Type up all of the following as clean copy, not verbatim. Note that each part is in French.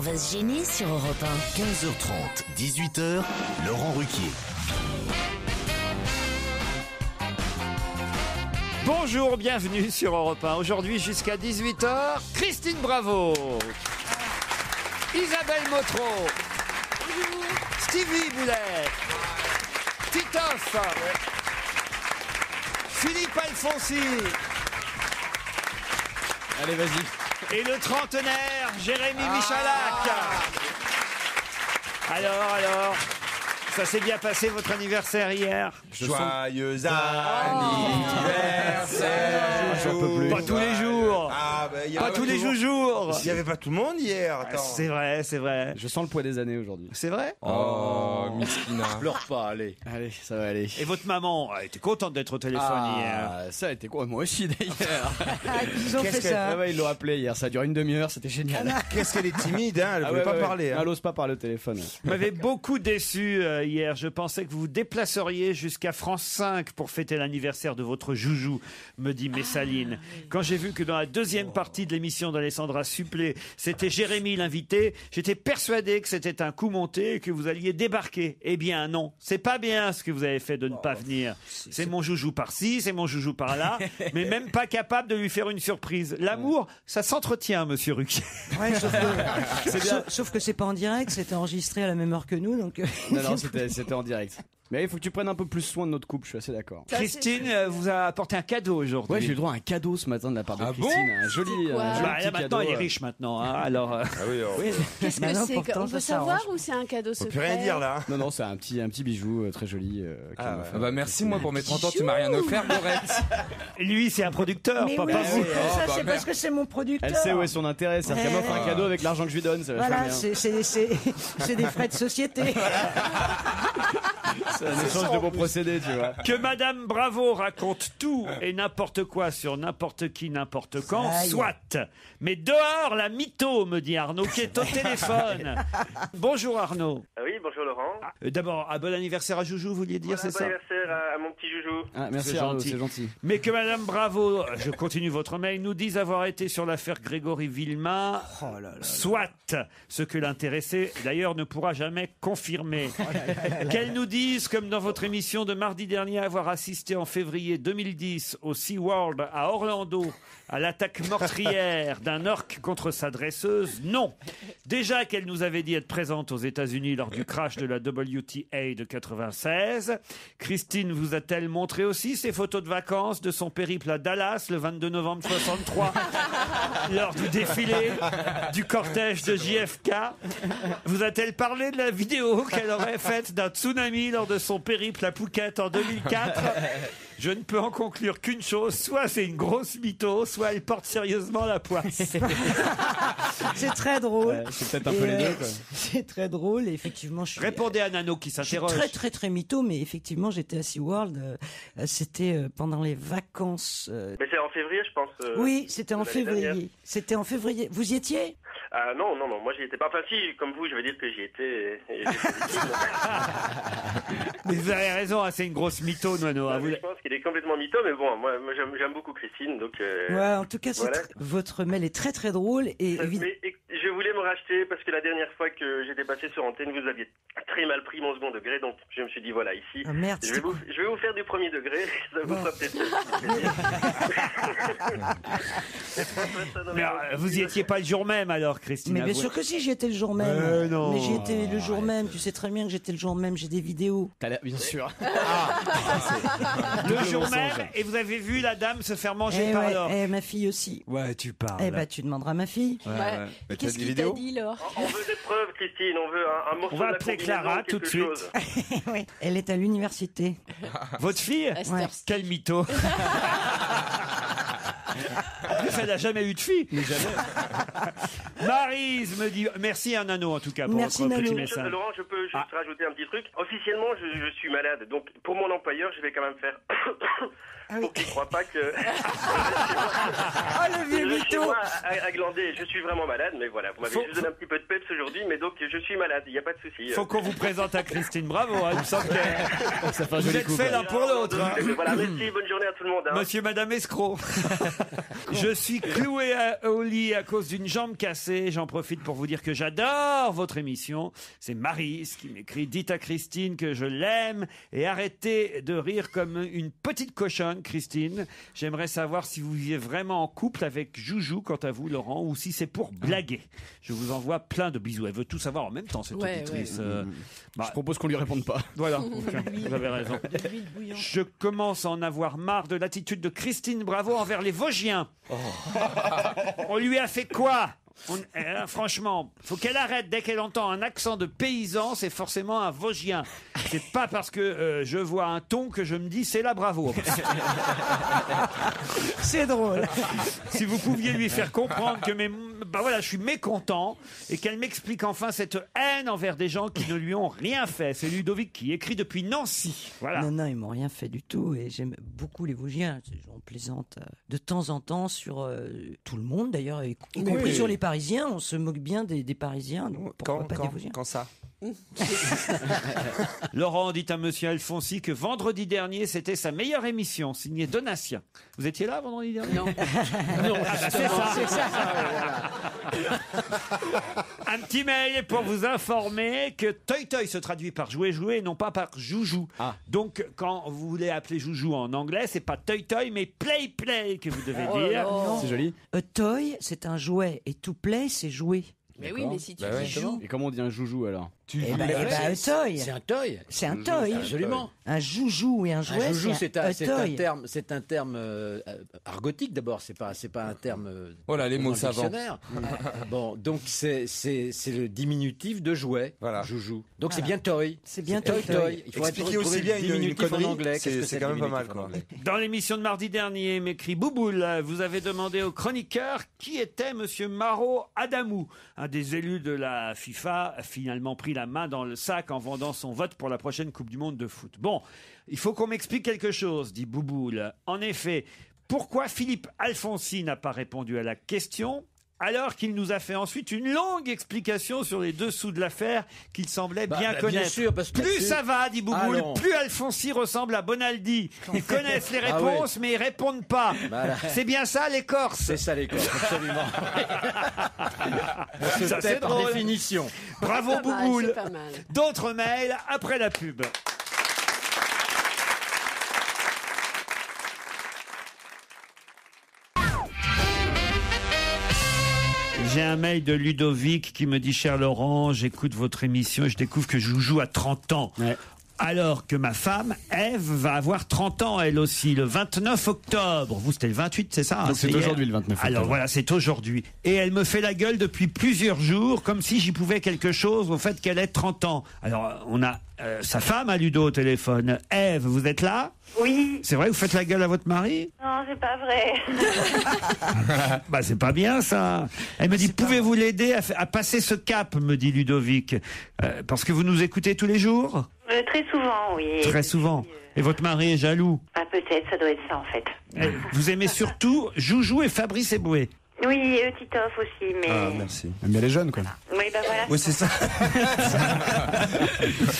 va se gêner sur Europe 1. 15h30, 18h, Laurent Ruquier. Bonjour, bienvenue sur Europe 1. Aujourd'hui jusqu'à 18h, Christine Bravo, Isabelle Motro, Stevie Boulet, Titoff, Philippe Alfonsi. Allez, vas-y. Et le trentenaire, Jérémy Michalak. Alors, ça s'est bien passé votre anniversaire hier? Joyeux anniversaire. Pas tous les jours. Pas tous les jours. Il n'y avait pas tout le monde hier. Attends. C'est vrai. Je sens le poids des années aujourd'hui. C'est vrai? Oh, miskina. Pleure pas, allez. Allez, ça va aller. Et votre maman elle était contente d'être au téléphone hier. Ça a été quoi? Moi aussi d'ailleurs. Ils ont fait ça. Ah ouais, ils l'ont appelé hier, ça a duré une demi-heure, c'était génial. Qu'est-ce qu'elle est timide, hein. Elle ne voulait pas parler. Hein. Elle n'ose pas parler au téléphone. Vous m'avez beaucoup déçu hier. Je pensais que vous vous déplaceriez jusqu'à France 5 pour fêter l'anniversaire de votre joujou, me dit Messaline. Quand j'ai vu que dans la deuxième partie de l'émission d'Alessandra Supplé, c'était Jérémy l'invité, j'étais persuadé que c'était un coup monté et que vous alliez débarquer. Eh bien non, c'est pas bien ce que vous avez fait de ne pas venir. C'est mon joujou par-ci, c'est mon joujou par-là, mais même pas capable de lui faire une surprise. L'amour, ça s'entretient, monsieur Ruquier. Ouais, sauf que c'est pas en direct, c'était enregistré à la même heure que nous, donc. Non, c'était en direct. Mais il faut que tu prennes un peu plus soin de notre couple, je suis assez d'accord. Christine vous a apporté un cadeau aujourd'hui. Ouais, j'ai eu le droit à un cadeau ce matin de la part de Christine. Un joli Bah, petit là, maintenant, cadeau. elle est riche maintenant. Hein, alors. Oui, Qu'est-ce que c'est? On peut savoir ou c'est un cadeau on secret? peut rien dire là. Non, c'est un petit bijou très joli. Bah merci, moi pour mes 30 ans, tu m'as rien offert, Borette. Lui, c'est un producteur, Mais papa. oui, vous. ça c'est parce que c'est mon producteur. Elle sait où est son intérêt, c'est-à-dire qu'elle m'offre un cadeau avec l'argent que je lui donne, c'est vachement Voilà, bien. c'est des frais de société. C'est un échange de bons procédés, tu vois. Que Madame Bravo raconte tout et n'importe quoi sur n'importe qui, n'importe quand, Aïe. soit. Mais dehors, la mytho, me dit Arnaud, qui est au téléphone. Bonjour Arnaud. Oui, bonjour Laurent. D'abord, un bon anniversaire à Joujou, vous vouliez dire, c'est Bon ça? anniversaire à mon petit joujou. Ah, merci C'est Arnaud, gentil. c'est gentil. Mais que Madame Bravo, je continue votre mail, nous dise avoir été sur l'affaire Grégory Villemain, soit. Ce que l'intéressé, d'ailleurs, ne pourra jamais confirmer. Qu'elle nous dise, comme dans votre émission de mardi dernier, avoir assisté en février 2010 au SeaWorld à Orlando à l'attaque meurtrière d'un orque contre sa dresseuse. Non. Déjà qu'elle nous avait dit être présente aux États-Unis lors du crash de la WTA de 96. Christine vous a-t-elle montré aussi ses photos de vacances de son périple à Dallas le 22 novembre 63 lors du défilé du cortège de JFK? Vous a-t-elle parlé de la vidéo qu'elle aurait faite d'un tsunami lors de son périple à Phuket en 2004? Je ne peux en conclure qu'une chose, soit c'est une grosse mytho, soit elle porte sérieusement la poisse. C'est très drôle. Ouais, c'est peut-être un peu les deux, quoi. C'est très drôle et effectivement je suis. Répondez à Nano qui Je suis s'interroge. très mytho, mais effectivement j'étais à SeaWorld. C'était pendant les vacances. Mais c'est en février, je pense. Oui, c'était en l'année février. dernière. C'était en février. Vous y étiez? Non, moi j'y étais pas. Enfin si, comme vous, je vais dire que j'y étais. Et Mais vous avez raison, hein, c'est une grosse mytho, Nano. Hein, vous- je pense qu'il est complètement mytho, mais bon, moi j'aime beaucoup Christine, donc. Ouais, en tout cas, voilà. votre mail est très drôle et Mais je voulais me racheter parce que la dernière fois que j'étais passé sur antenne, vous aviez très mal pris mon second degré, donc je me suis dit voilà, ici, Ah, merde, je vais vous faire du premier degré, ça vous fera peut-être plaisir. Mais vous y étiez pas le jour même alors, Christine. Mais bien avouez. sûr que si, j'y étais le jour même. non. Mais j'y étais le jour même. Tu sais très bien que j'étais le jour même. J'ai des vidéos. T'as l'air, bien sûr. Le jour mensonge. même, et vous avez vu la dame se faire manger par l'or. Ma fille aussi. Ouais, tu parles. Eh ben, tu demanderas à ma fille. Mais Qu'est-ce t'as des qu'il t'a vidéos? dit, Laure? On veut des preuves, Christine, on veut un morceau On va de la appeler combinaison, Clara tout de quelque suite. chose. Oui. Elle est à l'université. Votre fille? À cette Ouais. heure-ci. Quel mytho. En plus, elle n'a jamais eu de fille. Mais jamais. Maryse me dit merci à Nano en tout cas pour Merci, votre petit Nano. message. Laurent, je peux juste rajouter un petit truc. Officiellement, je suis malade, donc pour mon employeur, je vais quand même faire pour qu'il ne croit pas que Oh, le vieux je suis mytho. moi à glander. Je suis vraiment malade, mais voilà, vous m'avez Faut- juste donné un petit peu de peps aujourd'hui, mais donc je suis malade, il n'y a pas de souci. Faut qu'on vous présente à Christine Bravo. Hein, il me semble que Ça fait un vous joli êtes couple. fait l'un pour l'autre. Hein. Voilà, merci, bonne journée à tout le monde. Hein. Monsieur, madame escroc. Je suis cloué au lit à cause d'une jambe cassée. passé. J'en profite pour vous dire que j'adore votre émission. C'est Maryse qui m'écrit. Dites à Christine que je l'aime et arrêtez de rire comme une petite cochonne, Christine. J'aimerais savoir si vous vivez vraiment en couple avec Joujou, quant à vous, Laurent, ou si c'est pour blaguer. Je vous envoie plein de bisous. Elle veut tout savoir en même temps, cette auditrice. Je propose qu'on lui réponde pas. Voilà, vous avez raison. Je commence à en avoir marre de l'attitude de Christine Bravo envers les Vosgiens. On lui a fait quoi ? Franchement, faut qu'elle arrête. Dès qu'elle entend un accent de paysan, c'est forcément un Vosgien. C'est pas parce que je vois un ton que je me dis c'est la Bravo. C'est drôle. Si vous pouviez lui faire comprendre que je suis mécontent et qu'elle m'explique enfin cette haine envers des gens qui ne lui ont rien fait. C'est Ludovic qui écrit depuis Nancy. Voilà. Non, ils m'ont rien fait du tout et j'aime beaucoup les Vosgiens. On plaisante de temps en temps sur tout le monde d'ailleurs, y compris sur les Parisiens. On se moque bien des Parisiens. Donc pourquoi pas des Vosgiens ? Quand ça Laurent dit à monsieur Alfonsi que vendredi dernier c'était sa meilleure émission, signée Donatien. Vous étiez là vendredi dernier ? Non. C'est ça. Un petit mail pour vous informer que Toy Toy se traduit par jouer jouer, non pas par joujou. Donc quand vous voulez appeler joujou en anglais, c'est pas Toy Toy mais play play que vous devez dire. C'est joli. A toy, c'est un jouet et to play, c'est jouer. Mais oui, mais si tu dis joue. Et comment on dit un joujou alors? A toy. C'est un toy. C'est un toy. Absolument. Un joujou et un jouet. Un joujou, c'est un terme argotique d'abord. C'est pas un terme. Voilà les mots savants. Bon, donc c'est le diminutif de jouet. Voilà. Joujou. Donc c'est bien toy. C'est bien toy. Il faut expliquer aussi bien une connerie. En anglais. C'est quand même pas mal, quoi. Dans l'émission de mardi dernier, m'écrit Bouboule, vous avez demandé au chroniqueur qui était monsieur Maro Adamou, un des élus de la FIFA, a finalement pris la main dans le sac en vendant son vote pour la prochaine Coupe du Monde de foot. Bon, il faut qu'on m'explique quelque chose, dit Bouboule. En effet, pourquoi Philippe Alfonsi n'a pas répondu à la question alors qu'il nous a fait ensuite une longue explication sur les dessous de l'affaire qu'il semblait bien connaître. Bien sûr, parce que plus ça va, dit Bouboule, plus Alfonsi ressemble à Bonaldi. Ils connaissent les réponses, mais ils répondent pas. Voilà. C'est bien ça, les Corses. C'est ça, les Corses, absolument. Ça, c'est par drôle. définition. Bravo, C'est pas mal, Bouboule. c'est pas mal. D'autres mails après la pub. J'ai un mail de Ludovic qui me dit « Cher Laurent, j'écoute votre émission et je découvre que Joujou a 30 ans. Ouais. Alors que ma femme, Ève, va avoir 30 ans elle aussi, le 29 octobre. Vous, c'était le 28, c'est ça? Donc c'est aujourd'hui le 29 octobre. Alors voilà, c'est aujourd'hui. Et elle me fait la gueule depuis plusieurs jours, comme si j'y pouvais quelque chose au fait qu'elle ait 30 ans. Alors, on a sa femme à Ludo au téléphone. Ève, vous êtes là? Oui. C'est vrai, vous faites la gueule à votre mari? Non, c'est pas vrai. Bah, c'est pas bien, ça. Elle me dit, pouvez-vous l'aider à passer ce cap, me dit Ludovic. Parce que vous nous écoutez tous les jours? Très souvent, oui. Très souvent. Et votre mari est jaloux? Ah, peut-être, ça doit être ça, en fait. Vous aimez surtout Joujou et Fabrice Eboué? Oui, Titoff aussi, mais... Ah, merci. Mais elle est jeune, quoi. Oui, bah voilà. Oui, c'est ça.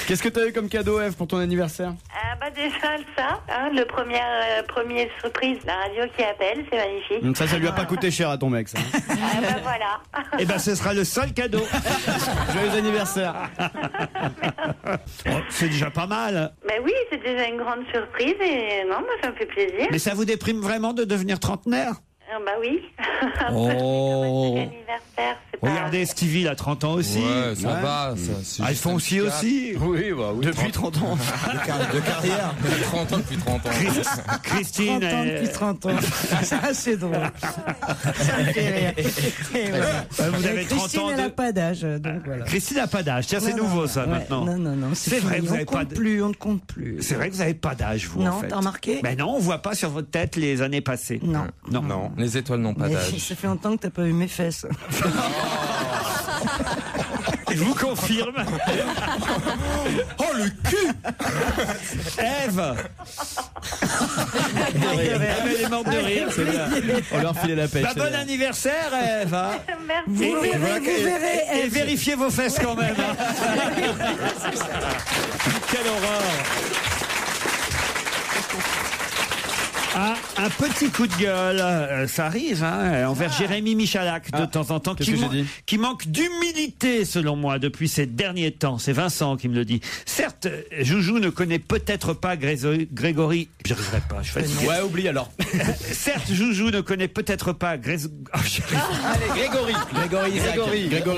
Qu'est-ce que t'as eu comme cadeau, Ève, pour ton anniversaire? Ah, bah déjà, ça, hein, le premier surprise, la radio qui appelle, c'est magnifique. Ça lui a pas coûté cher à ton mec, ça. Ah, bah voilà. Eh ben, ce sera le seul cadeau. Joyeux anniversaire. Oh, c'est déjà pas mal. Bah oui, c'est déjà une grande surprise et non, moi, ça me fait plaisir. Mais ça vous déprime vraiment de devenir trentenaire? Bah oui. Oh. Anniversaire, c'est pas... Regardez, Stevie, il a 30 ans aussi. Ouais, ça va. Alfonsi aussi. Oui, bah oui. Depuis 30 ans. De carrière. Depuis 30 ans, depuis 30 ans. Christine. 30 ans depuis 30 ans. Ça, c'est drôle. Ça me fait rire. Et voilà. Vous avez 30 Christine, ans. elle n'a pas d'âge. Donc voilà. Christine n'a pas d'âge. Tiens, c'est nouveau, ça, maintenant. Non. C'est vrai, vous on n'avez pas compte plus, on ne compte plus. C'est vrai que vous n'avez pas d'âge, vous, en fait. Non, t'as remarqué? Ben non, on voit pas sur votre tête les années passées. Non. Non. Les étoiles n'ont pas Mais d'âge. ça fait longtemps que t'as pas vu mes fesses. Je vous confirme. Oh, le cul! Ève. Elle est morte de rire. On leur filait la pêche. Bah, bon anniversaire, Ève. Hein. Merci. Vous verrez. Et vérifiez vos fesses quand même. Hein. Quelle horreur. Un petit coup de gueule, ça arrive, envers Jérémy Michalak de temps en temps, qui manque d'humilité selon moi depuis ces derniers temps. C'est Vincent qui me le dit. Certes, Joujou ne connaît peut-être pas Grégory. Je n'arriverai pas. Ouais, oublie alors. Certes, Joujou ne connaît peut-être pas Allez, Grégory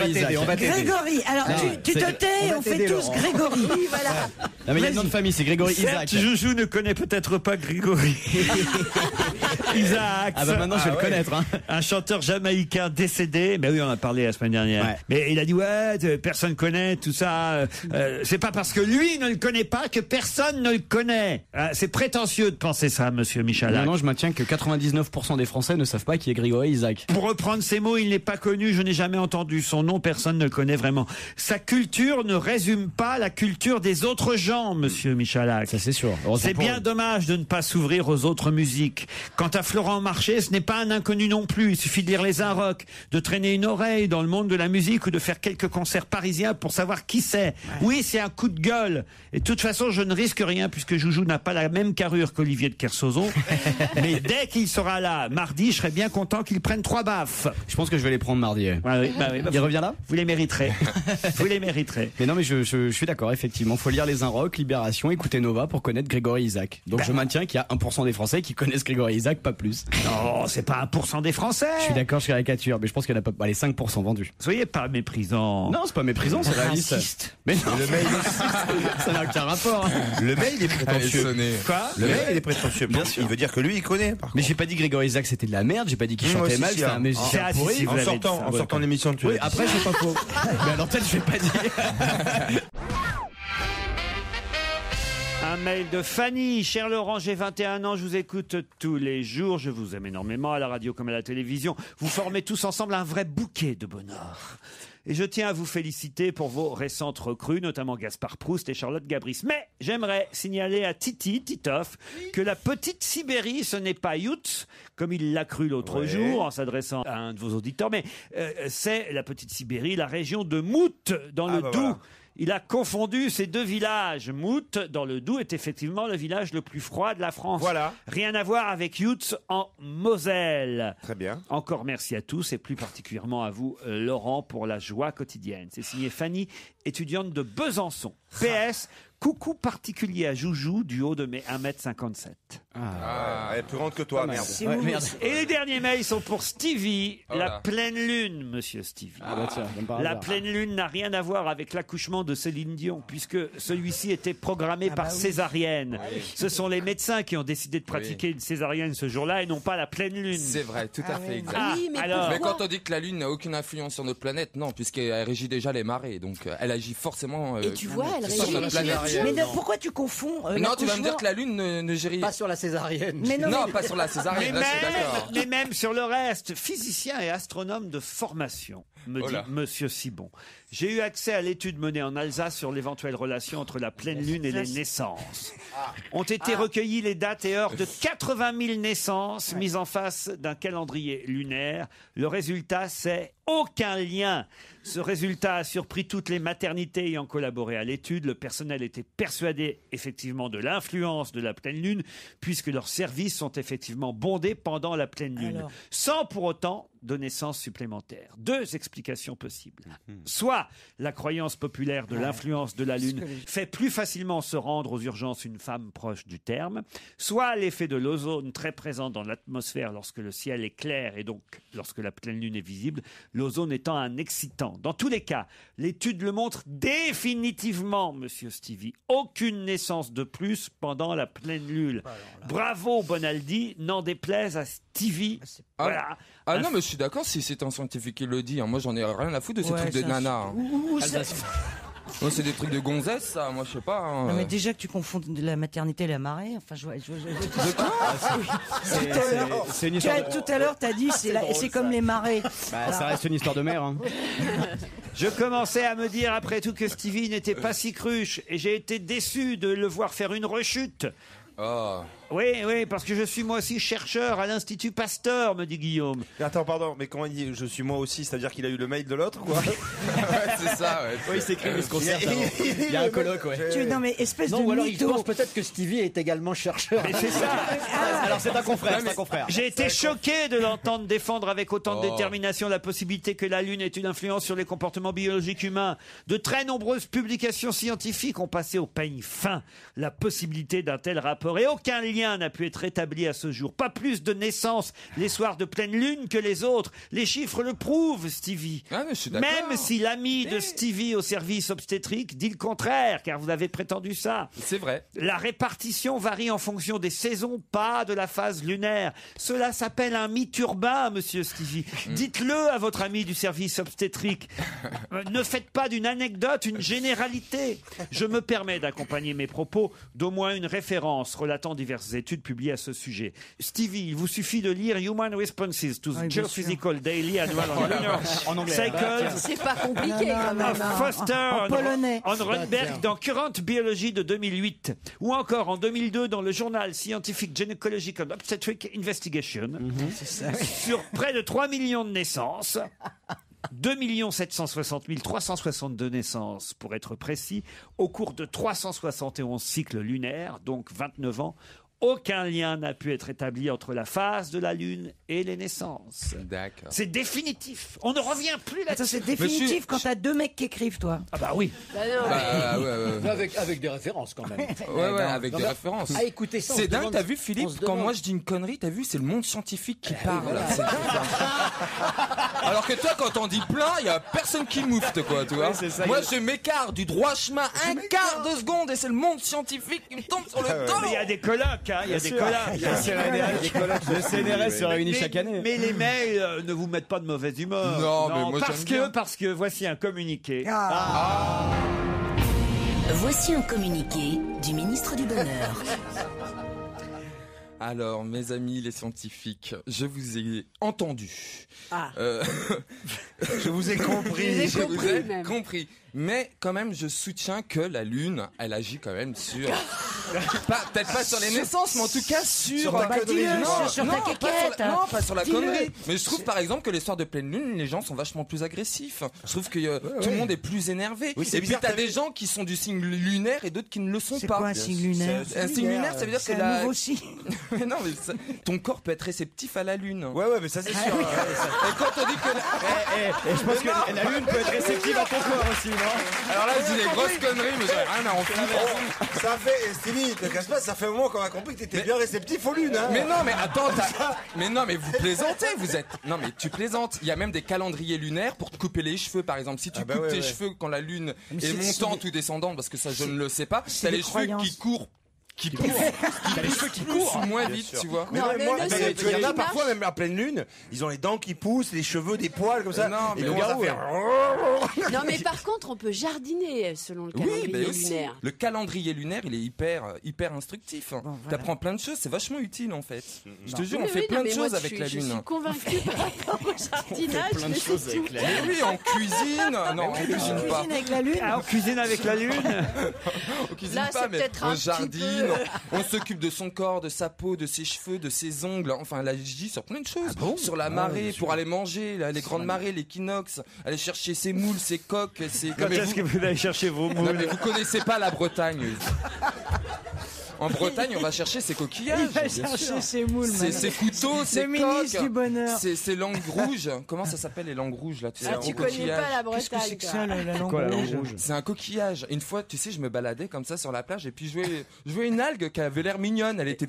Isaac. On va t'aider. Grégory, alors tu te tais, on fait tous Grégory. Voilà. Non, mais il y a le nom de famille, c'est Grégory Isaac. Certes, Joujou ne connaît peut-être pas Grégory Isaac. Ah bah maintenant je vais le connaître. Un chanteur jamaïcain décédé. Mais oui, on en a parlé la semaine dernière. Ouais. Mais il a dit personne connaît tout ça. C'est pas parce que lui ne le connaît pas que personne ne le connaît. C'est prétentieux de penser ça, monsieur Michalak. Non, je maintiens que 99% des Français ne savent pas qui est Grégory Isaac. Pour reprendre ces mots, il n'est pas connu, je n'ai jamais entendu son nom, personne ne le connaît vraiment. Sa culture ne résume pas la culture des autres gens, monsieur Michalak. Ça c'est sûr. C'est bien dommage de ne pas s'ouvrir aux autres musiques. Quant à Florent Marché, ce n'est pas un inconnu non plus. Il suffit de lire les Inrocks, de traîner une oreille dans le monde de la musique ou de faire quelques concerts parisiens pour savoir qui c'est. Ouais. Oui, c'est un coup de gueule. Et de toute façon, je ne risque rien puisque Joujou n'a pas la même carrure qu'Olivier de Kersauzon. Mais dès qu'il sera là, mardi, je serai bien content qu'il prenne 3 baffes. Je pense que je vais les prendre mardi. Il revient là ? Vous les mériterez. Vous les mériterez. Mais non, mais je suis d'accord, effectivement. Faut lire les Inrocks, Libération, écouter Nova pour connaître Grégory Isaac. Donc je maintiens qu'il y a 1% des Français qui connaissent Grégory Isaac, pas plus. Non, c'est pas 1% des Français. Je suis d'accord, je caricature, mais je pense qu'il y en a pas. Allez, 5% vendus. Soyez pas méprisant. Non, c'est pas méprisant, c'est réaliste. Mais non, le mail, ça n'a aucun rapport. Le mail est prétentieux. Quoi ? Le mail est prétentieux. Bien sûr. Il veut dire que lui, il connaît. Mais j'ai pas dit que Grégory Isaac c'était de la merde, j'ai pas dit qu'il chantait mal, c'était un musicien pourri. En sortant de l'émission, tu oui, après c'est pas faux. Mais à l'antenne, je vais pas dire. Un mail de Fanny. Cher Laurent, j'ai 21 ans, je vous écoute tous les jours. Je vous aime énormément à la radio comme à la télévision. Vous formez tous ensemble un vrai bouquet de bonheur. Et je tiens à vous féliciter pour vos récentes recrues, notamment Gaspard Proust et Charlotte Gabris. Mais j'aimerais signaler à Titoff, que la petite Sibérie, ce n'est pas Youtz, comme il l'a cru l'autre jour en s'adressant à un de vos auditeurs, mais c'est la petite Sibérie, la région de Mout, dans le Doubs. Voilà. Il a confondu ces deux villages. Mout, dans le Doubs, est effectivement le village le plus froid de la France. Voilà. Rien à voir avec Youtz en Moselle. Très bien. Encore merci à tous et plus particulièrement à vous, Laurent, pour la joie quotidienne. C'est signé Fanny, étudiante de Besançon. PS, coucou particulier à Joujou du haut de mes 1m57. Elle est plus grande que toi, merde. Merde. Et les derniers mails sont pour Stevie. La pleine lune, monsieur Stevie. La pleine lune n'a rien à voir avec l'accouchement de Céline Dion, puisque celui-ci était programmé par césarienne. Ce sont les médecins qui ont décidé de pratiquer une césarienne ce jour-là et non pas la pleine lune. C'est vrai, tout à fait exact. Mais quand on dit que la lune n'a aucune influence sur notre planète, non, puisqu'elle régit déjà les marées, donc elle agit forcément. Et tu vois, elle sur notre planète. Mais pourquoi tu confonds non, tu vas me dire que la lune ne gérit pas sur la césarienne. Mais non, pas sur la césarienne. Mais même sur le reste, physicien et astronome de formation, me dit Monsieur Sibon. J'ai eu accès à l'étude menée en Alsace sur l'éventuelle relation entre la pleine lune et les naissances. Ont été recueillies les dates et heures de 80 000 naissances mises en face d'un calendrier lunaire. Le résultat, c'est aucun lien. Ce résultat a surpris toutes les maternités ayant collaboré à l'étude. Le personnel était persuadé effectivement de l'influence de la pleine lune, puisque leurs services sont effectivement bondés pendant la pleine lune, sans pour autant donner sens supplémentaire. 2 explications possibles. Soit la croyance populaire de l'influence de la lune fait plus facilement se rendre aux urgences une femme proche du terme, soit l'effet de l'ozone très présent dans l'atmosphère lorsque le ciel est clair et donc lorsque la pleine lune est visible, l'ozone étant un excitant. Dans tous les cas, l'étude le montre définitivement, monsieur Stevie. Aucune naissance de plus pendant la pleine lune. Bravo Bonaldi, n'en déplaise à Stevie. Voilà. Non, mais je suis d'accord si c'est un scientifique qui le dit. Moi, j'en ai rien à foutre de ces trucs de nana. Moi, c'est des trucs de gonzesse, ça. Moi, je sais pas. Non, mais déjà que tu confonds la maternité et la marée. Enfin, c'est une histoire. Tout à l'heure, t'as dit c'est comme les marées. Ça reste une histoire de mer. Hein. Je commençais à me dire après tout que Stevie n'était pas si cruche et j'ai été déçu de le voir faire une rechute. Oh. Oui, parce que je suis moi aussi chercheur à l'Institut Pasteur, me dit Guillaume. Attends, pardon, mais comment il dit je suis moi aussi, c'est-à-dire qu'il a eu le mail de l'autre, quoi? C'est ça, ouais. Oui, il s'écrit, il se concerte. Il y a un colloque, ouais. Non, mais espèce Non, de ou alors il mytho. pense peut-être que Stevie est également chercheur. Mais c'est ça. Alors c'est un confrère, c'est un confrère. J'ai été choqué de l'entendre défendre avec autant de Oh. détermination la possibilité que la Lune ait une influence sur les comportements biologiques humains. De très nombreuses publications scientifiques ont passé au peigne fin la possibilité d'un tel rapport et aucun lien n'a pu être établi à ce jour. Pas plus de naissances les soirs de pleine lune que les autres. Les chiffres le prouvent, Stevie. Ah, mais je suis d'accord. Même si l'ami de Stevie au service obstétrique dit le contraire, car vous avez prétendu ça. C'est vrai. La répartition varie en fonction des saisons, pas de la phase lunaire. Cela s'appelle un mythe urbain, monsieur Stevie. Dites-le à votre ami du service obstétrique. Ne faites pas d'une anecdote une généralité. Je me permets d'accompagner mes propos d'au moins une référence relatant diverses études publiées à ce sujet. Stevie, il vous suffit de lire Human Responses to the Geophysical Daily Annual on Lunar En anglais. Cycles C'est pas compliqué quand même. of Foster En polonais. on Rundberg dans Current Biology de 2008 ou encore en 2002 dans le journal Scientific Gynecological Obstetric Investigation sur près de 3 millions de naissances. 2 760 362 naissances, pour être précis, au cours de 371 cycles lunaires, donc 29 ans. Aucun lien n'a pu être établi entre la phase de la Lune et les naissances. D'accord. C'est définitif. On ne revient plus là-dessus. Attends, c'est définitif quand t'as deux mecs qui écrivent, toi. Ah bah oui. Bah non. Bah, ouais. Avec des références quand même. Ouais, avec des références. Ah, écoutez ça. on C'est se dingue, demande- t'as vu on Philippe, se quand demande- moi je dis une connerie, t'as vu, c'est le monde scientifique qui parle. voilà. C'est dingue. Alors que toi, quand on dit plein, il y a personne qui moufte, quoi, tu vois. c'est ça, Moi, je m'écarte du droit chemin un quart de seconde et c'est le monde scientifique qui me tombe sur le dos. Mais il y a des colloques, hein, il y a des colloques. Le CNRS se réunit chaque année. Mais les mails ne vous mettent pas de mauvaise humeur. Non, mais moi, j'aime bien. parce que voici un communiqué. Voici un communiqué du ministre du Bonheur. Alors, mes amis les scientifiques, je vous ai entendu. Ah. Je vous ai compris. Je vous ai même. compris. Mais quand même, je soutiens que la Lune, elle agit quand même sur... Peut-être pas sur les naissances, mais en tout cas sur... Bah, dis-le, sur ta pas quéquette. non, pas sur la Dis-le. connerie. Mais je trouve par exemple que les soirs de pleine lune, les gens sont vachement plus agressifs. Je trouve que tout le monde est plus énervé. Oui, c'est et puis bizarre, t'as t'as des vu gens qui sont du signe lunaire et d'autres qui ne le sont C'est pas. quoi un signe lunaire? Un signe lunaire, ça veut dire C'est que un nouveau signe. Mais non, mais ton corps peut être réceptif à la lune. Ouais, mais ça c'est sûr. Et quand on dit que Et je pense que la Lune peut être réceptive à ton corps aussi, non? alors là, je dis des grosses conneries, mais j'avais rien à en foutre. Ça fait, Stevie, te casse pas, ça fait un moment qu'on a compris que t'étais bien réceptif aux lunes, hein. Mais non, mais attends, mais non, mais vous plaisantez, vous êtes. Non, mais tu plaisantes. Il y a même des calendriers lunaires pour te couper les cheveux, par exemple. Si tu coupes tes cheveux quand la lune est montante ou descendante, parce que ça, je ne le sais pas, t'as les cheveux qui courent. T'as les cheveux qui poussent moins vite, tu vois. Mais Non, ouais, mais moi, le mais seul tu vois, il y en a truc qui parfois même à pleine lune, ils ont les dents qui poussent, les cheveux, des poils comme ça. Non, mais et le commencent à garou, faire. Non, mais par contre, on peut jardiner selon le Oui, calendrier mais aussi. lunaire. Le calendrier lunaire, il est hyper instructif. T'apprends plein de choses, c'est vachement utile en fait. Je te jure, on Oui, fait oui, plein non, de mais moi, choses avec la Je lune. suis convaincue par rapport au jardinage. plein de mais choses c'est avec tout. la Mais oui, en cuisine. Non, on cuisine pas. Cuisine avec la lune. Ah, on cuisine avec la Lune. On cuisine Là, pas, c'est mais peut-être on un petit jardine, peu. on s'occupe de son corps, de sa peau, de ses cheveux, de ses ongles. Enfin, elle agit sur plein de choses. Sur la marée, pour aller manger, les grandes marées, l'équinoxe, aller chercher ses moules, ses coques, ses... Quand est-ce que vous allez chercher vos Non, mais moules? vous connaissez pas la Bretagne. En Bretagne, on va chercher ses coquillages. Il va chercher ses moules, Ses couteaux, ses Le ministre coques, du Bonheur. ses langues rouges. Comment ça s'appelle les langues rouges là, tu sais, Ah, en tu connais coquillage. pas la Qu'est-ce que Bretagne. c'est que toi. ça, la langue Quoi, la langue rouge? rouge? C'est un coquillage. Une fois, tu sais, je me baladais comme ça sur la plage et puis je vois une algue qui avait l'air mignonne. Elle était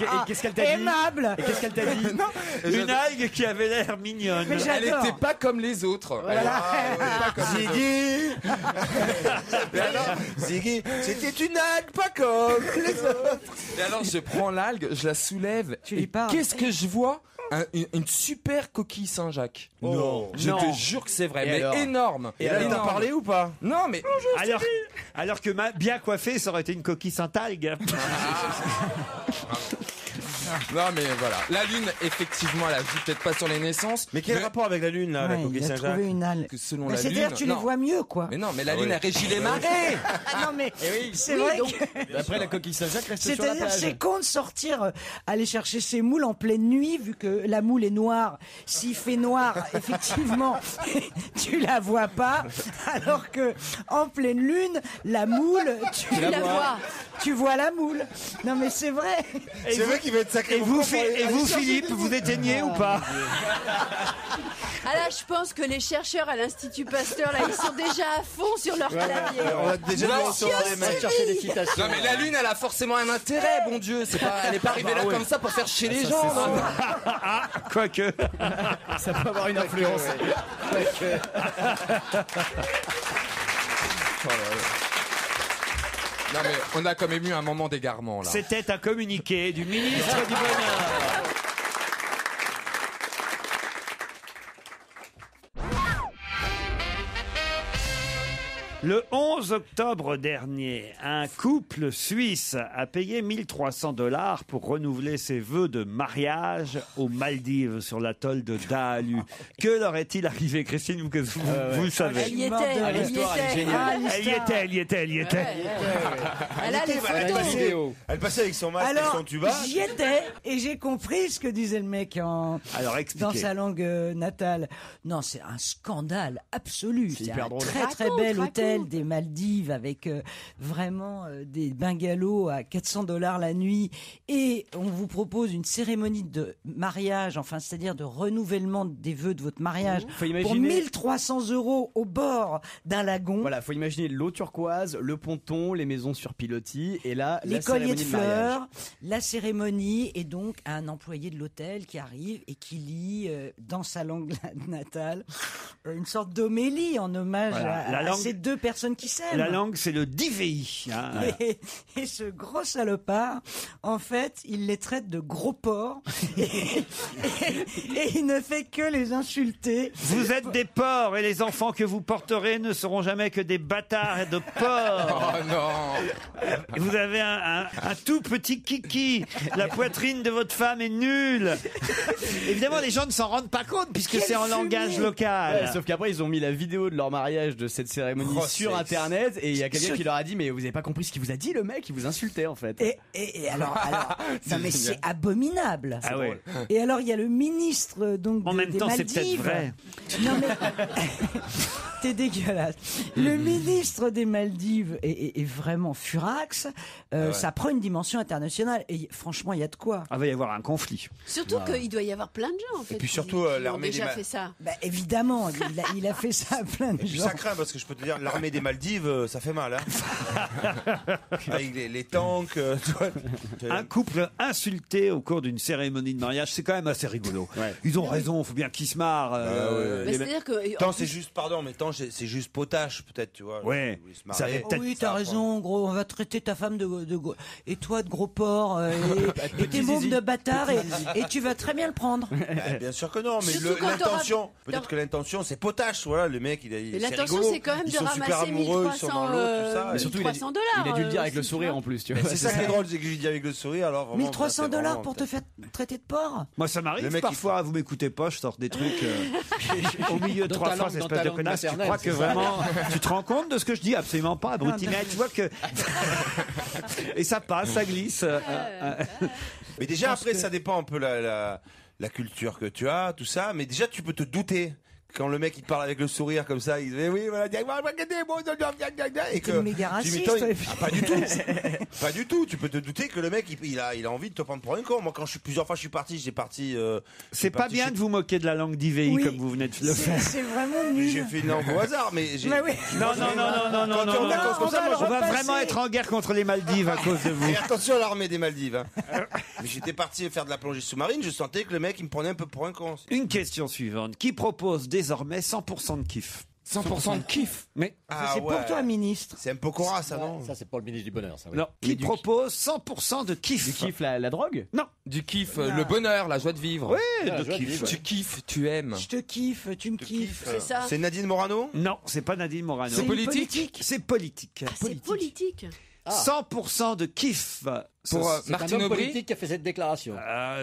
Et qu'est-ce qu'elle t'a dit? Aimable. Et qu'est-ce qu'elle t'a dit? Une algue qui avait l'air mignonne. Mais elle j'adore. était pas comme les autres. Ziggy Mais alors, Ziggy, c'était une algue, pas comme les autres. Et alors, je prends l'algue, je la soulève. Tu lui et parles. qu'est-ce que je vois? Une super coquille Saint-Jacques. Non. Je te jure que c'est vrai, Et mais alors énorme. Et là, il t'a Énorme. parlé ou pas? Non, mais Alors que bien coiffé, ça aurait été une coquille Saint-Algue. Non mais voilà, la Lune effectivement elle agit peut-être pas sur les naissances. Mais quel rapport avec la Lune là, la Ouais, coquille il a Saint-Jacques? trouvé une halle. Que selon Bah, la c'est-à-dire Lune, tu les non. vois mieux, quoi. Mais non, mais la Lune oui. elle régit les marées. Ah non, mais c'est Oui, vrai donc- que... Après, la coquille Saint-Jacques reste sur la C'est-à-dire, plage. c'est con de sortir, aller chercher ses moules en pleine nuit, vu que la moule est noire. S'il fait noir, effectivement, tu la vois pas. Alors que, en pleine lune, la moule, tu la vois. Tu vois la moule. Non, mais c'est vrai. C'est vrai qu'il va être sacré. Et vous, Philippe, vous éteignez ou pas? Ah là, je pense que les chercheurs à l'Institut Pasteur, là, ils sont déjà à fond sur leur clavier. On a déjà Non, recevoir les On va mecs. chercher des citations. Non mais la Lune elle a forcément un intérêt, bon Dieu, elle est pas arrivée là comme ça pour faire chier les gens. non. Ah, quoique. Ça peut avoir une influence. Non mais on a quand même eu un moment d'égarement là. C'était un communiqué du ministre du Bonheur. Le 11 octobre dernier, un couple suisse a payé 1300 $ pour renouveler ses vœux de mariage aux Maldives sur l'atoll de Daalu. Que leur est-il arrivé, Christine, vous le savez? Elle y était, elle y l'histoire, elle est était. géniale. Elle y était. Elle a les photos. Elle passait avec son masque et Alors, son tuba. j'y étais et j'ai compris ce que disait le mec Alors, dans expliquez. sa langue natale. Non, c'est un scandale absolu. C'est hyper un drôle. très Raconte, bel hôtel raconte. des Maldives avec vraiment des bungalows à 400 $ la nuit, et on vous propose une cérémonie de mariage, enfin c'est-à-dire de renouvellement des vœux de votre mariage Faut pour imaginer. 1300 € au bord d'un lagon. Voilà, faut imaginer l'eau turquoise, le ponton, les maisons sur pilotis, et là, Les la colliers cérémonie de de mariage. fleurs, la cérémonie, et donc un employé de l'hôtel qui arrive et qui lit dans sa langue natale une sorte d'homélie en hommage Voilà, la à langue- ces deux personnes qui s'aiment. La langue, c'est le divéi. Hein. Et ce gros salopard, en fait, il les traite de gros porcs et il ne fait que les insulter. Vous êtes des porcs et les enfants que vous porterez ne seront jamais que des bâtards et de porcs. Oh non. Et vous avez un tout petit kiki. La poitrine de votre femme est nulle. Évidemment, les gens ne s'en rendent pas compte puisque c'est en langage local. Ouais, sauf qu'après ils ont mis la vidéo de leur mariage de cette cérémonie Oh, sur c'est- internet, et il y a quelqu'un qui leur a dit mais vous avez pas compris ce qu'il vous a dit, le mec il vous insultait en fait. Et alors, non mais c'est abominable. Ah ouais. Et alors il y a le ministre donc En même des temps, c'est Maldives. peut-être vrai. Non mais t'es dégueulasse. Le ministre des Maldives est vraiment furax. Ça prend une dimension internationale et franchement il y a de quoi. Ah, va y avoir un conflit. Surtout qu'il doit y avoir plein de gens, en fait. puis qui- surtout, qui ont l'armée déjà des fait ça. Bah, évidemment, il a fait ça à plein de Et puis gens. ça craint parce que je peux te dire, l'armée des Maldives, ça fait mal. Hein. Avec les tanks. Tu vois. Un couple insulté au cours d'une cérémonie de mariage, c'est quand même assez rigolo. Ils ont raison, il faut bien qu'ils se marrent. Bah, les c'est-à-dire que. Tant c'est juste, pardon, mais tant c'est juste potache peut-être, tu vois. Ouais. Ils se Ça marraient. va peut-être- Oui, t'as raison, gros. On va traiter ta femme et toi de gros porc et tes mômes de bâtard et tu vas très bien le prendre. Bien sûr que non, mais Surtout quand l'intention, t'auras- peut-être que l'intention c'est potache, voilà, le mec Et c'est l'intention, rigolo. c'est quand même Ils de sont super ramasser amoureux, ils sont dans 1300 l'eau, tout ça. Mais surtout, il a dû le dire avec le sourire en plus, tu vois. C'est ça qui est drôle, c'est que je lui dis avec le sourire, alors vraiment. 1300 c'est $ vraiment, pour te faire traiter de porc. Moi, ça Le m'arrive mec, parfois, vous m'écoutez pas, je sors des trucs au milieu de Dans trois ta phrases, langue- dans espèce ta de langue connasse. Tu maternelle, crois que c'est ça. vraiment, tu te rends compte de ce que je dis? Absolument pas, abruti. Mais tu vois que. Et ça passe, ça glisse. Mais déjà après ça dépend un peu la culture que tu as, tout ça, mais déjà tu peux te douter. Quand le mec il te parle avec le sourire comme ça, il dit oui voilà, et que T'es méga tu raciste, m'étonnes- toi, et puis- Ah, pas du tout, pas du tout. Tu peux te douter que le mec il a envie de te prendre pour un con. Moi quand plusieurs fois je suis parti, C'est pas bien de vous moquer de la langue d'IVI Oui. comme vous venez de le faire. C'est vraiment nul. J'ai fait une langue au hasard, mais j'ai. Bah oui. Non, non, non, non, non, Quand non, tu es en non, vacances comme ça, moi, On va repasser. vraiment être en guerre contre les Maldives à cause de vous. Et attention à l'armée des Maldives. Hein. Mais j'étais parti faire de la plongée sous-marine, je sentais que le mec il me prenait un peu pour un con. Une question suivante. Qui propose désormais 100% de kiff? 100% de kiff. Mais C'est pour toi, ministre. C'est un peu cora ça, non? Ça, c'est pour le ministre du Bonheur, ça. Oui. non, qui propose 100% de kiff? Tu kiffes la drogue? Non. Du kiff, le bonheur, la joie de vivre. Ouais, Ah, de joie de kiff. vivre. Tu kiffes, tu aimes. Je te kiffe, tu me kiffes. C'est ça. C'est Nadine Morano? Non, c'est pas Nadine Morano. C'est une politique. C'est politique. Ah, c'est politique. 100% de kiff. Pour C'est Martine Aubry qui a fait cette déclaration.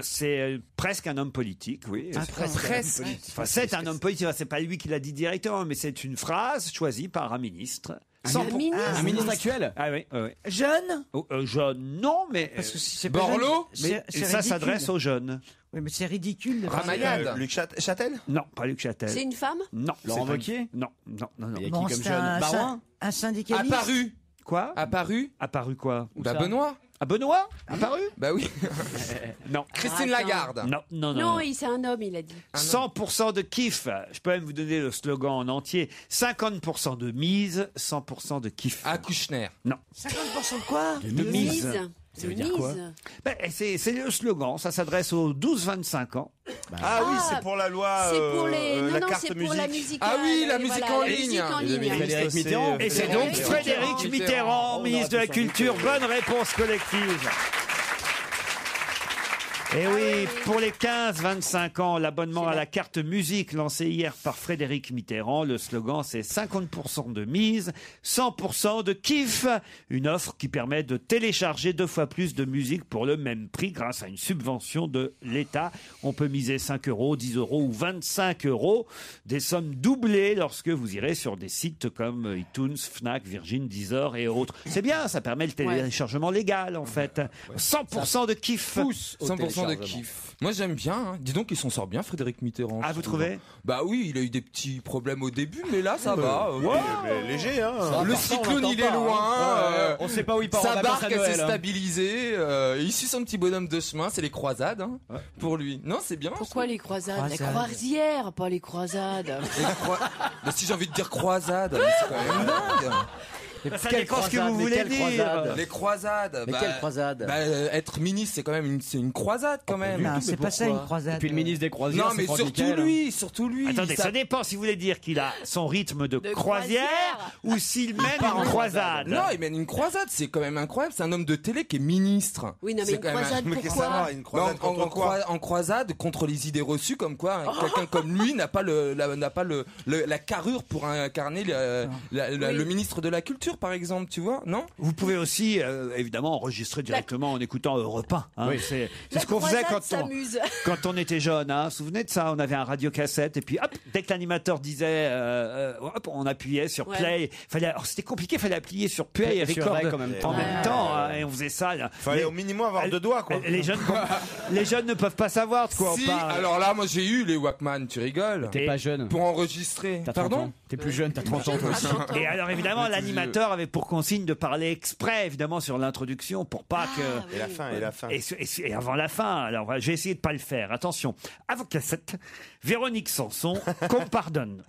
C'est presque un homme politique, oui. Presque. Enfin, c'est un homme politique. C'est pas lui qui l'a dit directement, mais c'est une phrase choisie par un ministre. Un ministre actuel. Ah oui, oui. Jeune Jeune, non, mais Parce que si c'est pas Borloo jeune, mais ça s'adresse aux jeunes. Oui, mais c'est ridicule. de faire ça. Ramayad. Luc Châtel? Non, pas Luc Châtel. C'est une femme? Non. Laurent c'est pas- Wauquiez? Non, non, non, non. Il y a Bon, qui comme c'est jeune Barouin? un syndicaliste. Apparu. Quoi? Apparu. Apparu quoi? Bah Benoît. Ah, Benoît? Apparu? Bah oui. Non. Christine Attends. Lagarde. Non, non, non. Non, c'est un homme, il a dit. 100% de kiff. Je peux même vous donner le slogan en entier. 50% de mise, 100% de kiff. Ah, Kouchner. Non. 50% de quoi? De mise. Ça veut dire quoi? Ben, c'est le slogan. Ça s'adresse aux 12-25 ans. Ah oui, c'est pour la loi. C'est pour les. la Non, carte c'est musique. pour la musique. Ah oui, la musique en ligne. musique en ligne. Frédéric Mitterrand. Et c'est donc Frédéric Mitterrand, ministre de la Culture. Bonne réponse collective. Et oui, pour les 15-25 ans, l'abonnement à la carte musique lancé hier par Frédéric Mitterrand, le slogan c'est 50% de mise, 100% de kiff. Une offre qui permet de télécharger 2 fois plus de musique pour le même prix grâce à une subvention de l'État. On peut miser 5 euros, 10 euros ou 25 euros. Des sommes doublées lorsque vous irez sur des sites comme iTunes, Fnac, Virgin, Deezer et autres. C'est bien, ça permet le téléchargement légal en fait. 100% de kiff. 100% de kiff. Moi j'aime bien. Hein. Dis donc, il s'en sort bien, Frédéric Mitterrand. Ah, vous trouvez? Bah oui, il a eu des petits problèmes au début, mais là ça va. Mais léger, hein. Le cyclone il est loin. On sait pas où il part en Sa vacances à barque elle Noël. s'est stabilisée. Il suit son petit bonhomme de chemin. C'est les croisades hein, pour lui. Non, c'est bien. Pourquoi les croisades? Les Croisades. croisières, pas les croisades. Bah, si j'ai envie de dire croisade, mais c'est quand même dingue. Ça dépend ce que vous voulez dire. Les croisades. Mais bah, quelle croisade? bah, être ministre, c'est quand même une croisade quand même. Non, c'est pas ça une croisade. Et puis le ministre des croisières, Non, mais c'est surtout lui. Attendez, ça dépend si vous voulez dire qu'il a son rythme de croisière ou s'il mène une croisade. Non, il mène une croisade, c'est quand même incroyable. C'est un homme de télé qui est ministre. Oui, non, mais C'est une quand même croisade, Mais qu'est-ce que ça pourquoi? va? Une croisade en, contre quoi? en croisade contre les idées reçues, comme quoi quelqu'un comme lui n'a pas la carrure pour incarner le ministre de la Culture, par exemple, tu vois, non? Vous pouvez aussi, évidemment, enregistrer directement en écoutant Europe 1. Hein. C'est ce qu'on faisait quand on était jeune. Hein. Vous vous souvenez de ça? On avait un radiocassette et puis hop, dès que l'animateur disait, hop, on appuyait sur play. Alors, c'était compliqué, il fallait appuyer sur play et Sur record rec en même temps. Hein, et on faisait ça. Là. Fallait au minimum avoir 2 doigts, quoi. Les jeunes ne peuvent pas savoir de quoi Si, on parle. alors là, moi j'ai eu les Walkman, tu rigoles? T'es pas jeune. Pour enregistrer. T'as 30 Pardon? ans. T'es plus jeune, t'as 30 ans toi aussi. Et alors évidemment, l'animateur avait pour consigne de parler exprès, évidemment, sur l'introduction pour pas que... Et la fin, et la fin. Et avant la fin, alors voilà, j'ai essayé de pas le faire. Attention, à vos cassettes, Véronique Sanson, qu'on pardonne.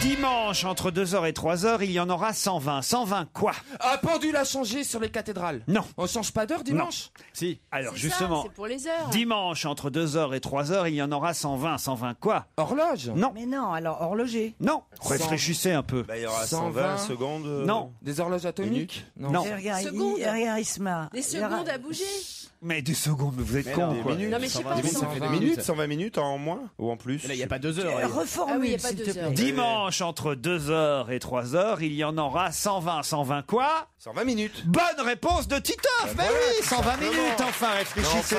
Dimanche, entre 2h et 3h, il y en aura 120. 120 quoi? Un pendule a changé sur les cathédrales. Non. On change pas d'heure dimanche? Si. Alors C'est justement, ça, c'est pour les heures. dimanche, entre 2h et 3h, il y en aura 120. 120 quoi? Horloge? Non. Mais non, alors horloger. Non. Réfléchissez un peu. Bah, il y aura 120 120 secondes. Non. Des horloges atomiques? Non. Et regarde, Secondes. regarde, il se marre. Des secondes à bouger. Mais des secondes, mais vous êtes con, Des quoi. minutes. Non, mais je sais pas, Des minutes, ça 120 fait des minutes, 120 minutes en moins ou en plus? Là, il n'y a pas 2 heures. Reformule, Ah oui, il y a pas s'il 2 te heures. plaît. Dimanche, entre 2h et 3h, il y en aura 120. 120 quoi? 120 minutes. Bonne réponse de Titoff. Mais oui, 120 minutes, enfin, réfléchissez.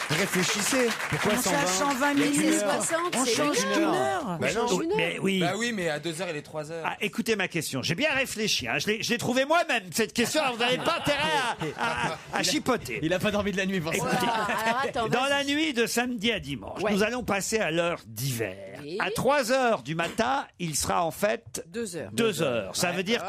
Réfléchissez. Pourquoi Comment ça, 120 minutes? 60, On c'est change une d'une heure. heure. Bah non. Change une heure. Mais oui. Bah oui, mais à 2h et les 3h. Ah, écoutez ma question. J'ai bien réfléchi. Hein. Je l'ai trouvée moi-même, cette question. Alors, vous n'avez pas intérêt à chipoter. Il a pas dormi de la nuit pour ça. Écoutez, Alors attends, dans vas-y. la nuit de samedi à dimanche, Ouais. nous allons passer à l'heure d'hiver. Oui. À 3h du matin, il sera en fait 2 heures. 2 heures. Ça veut dire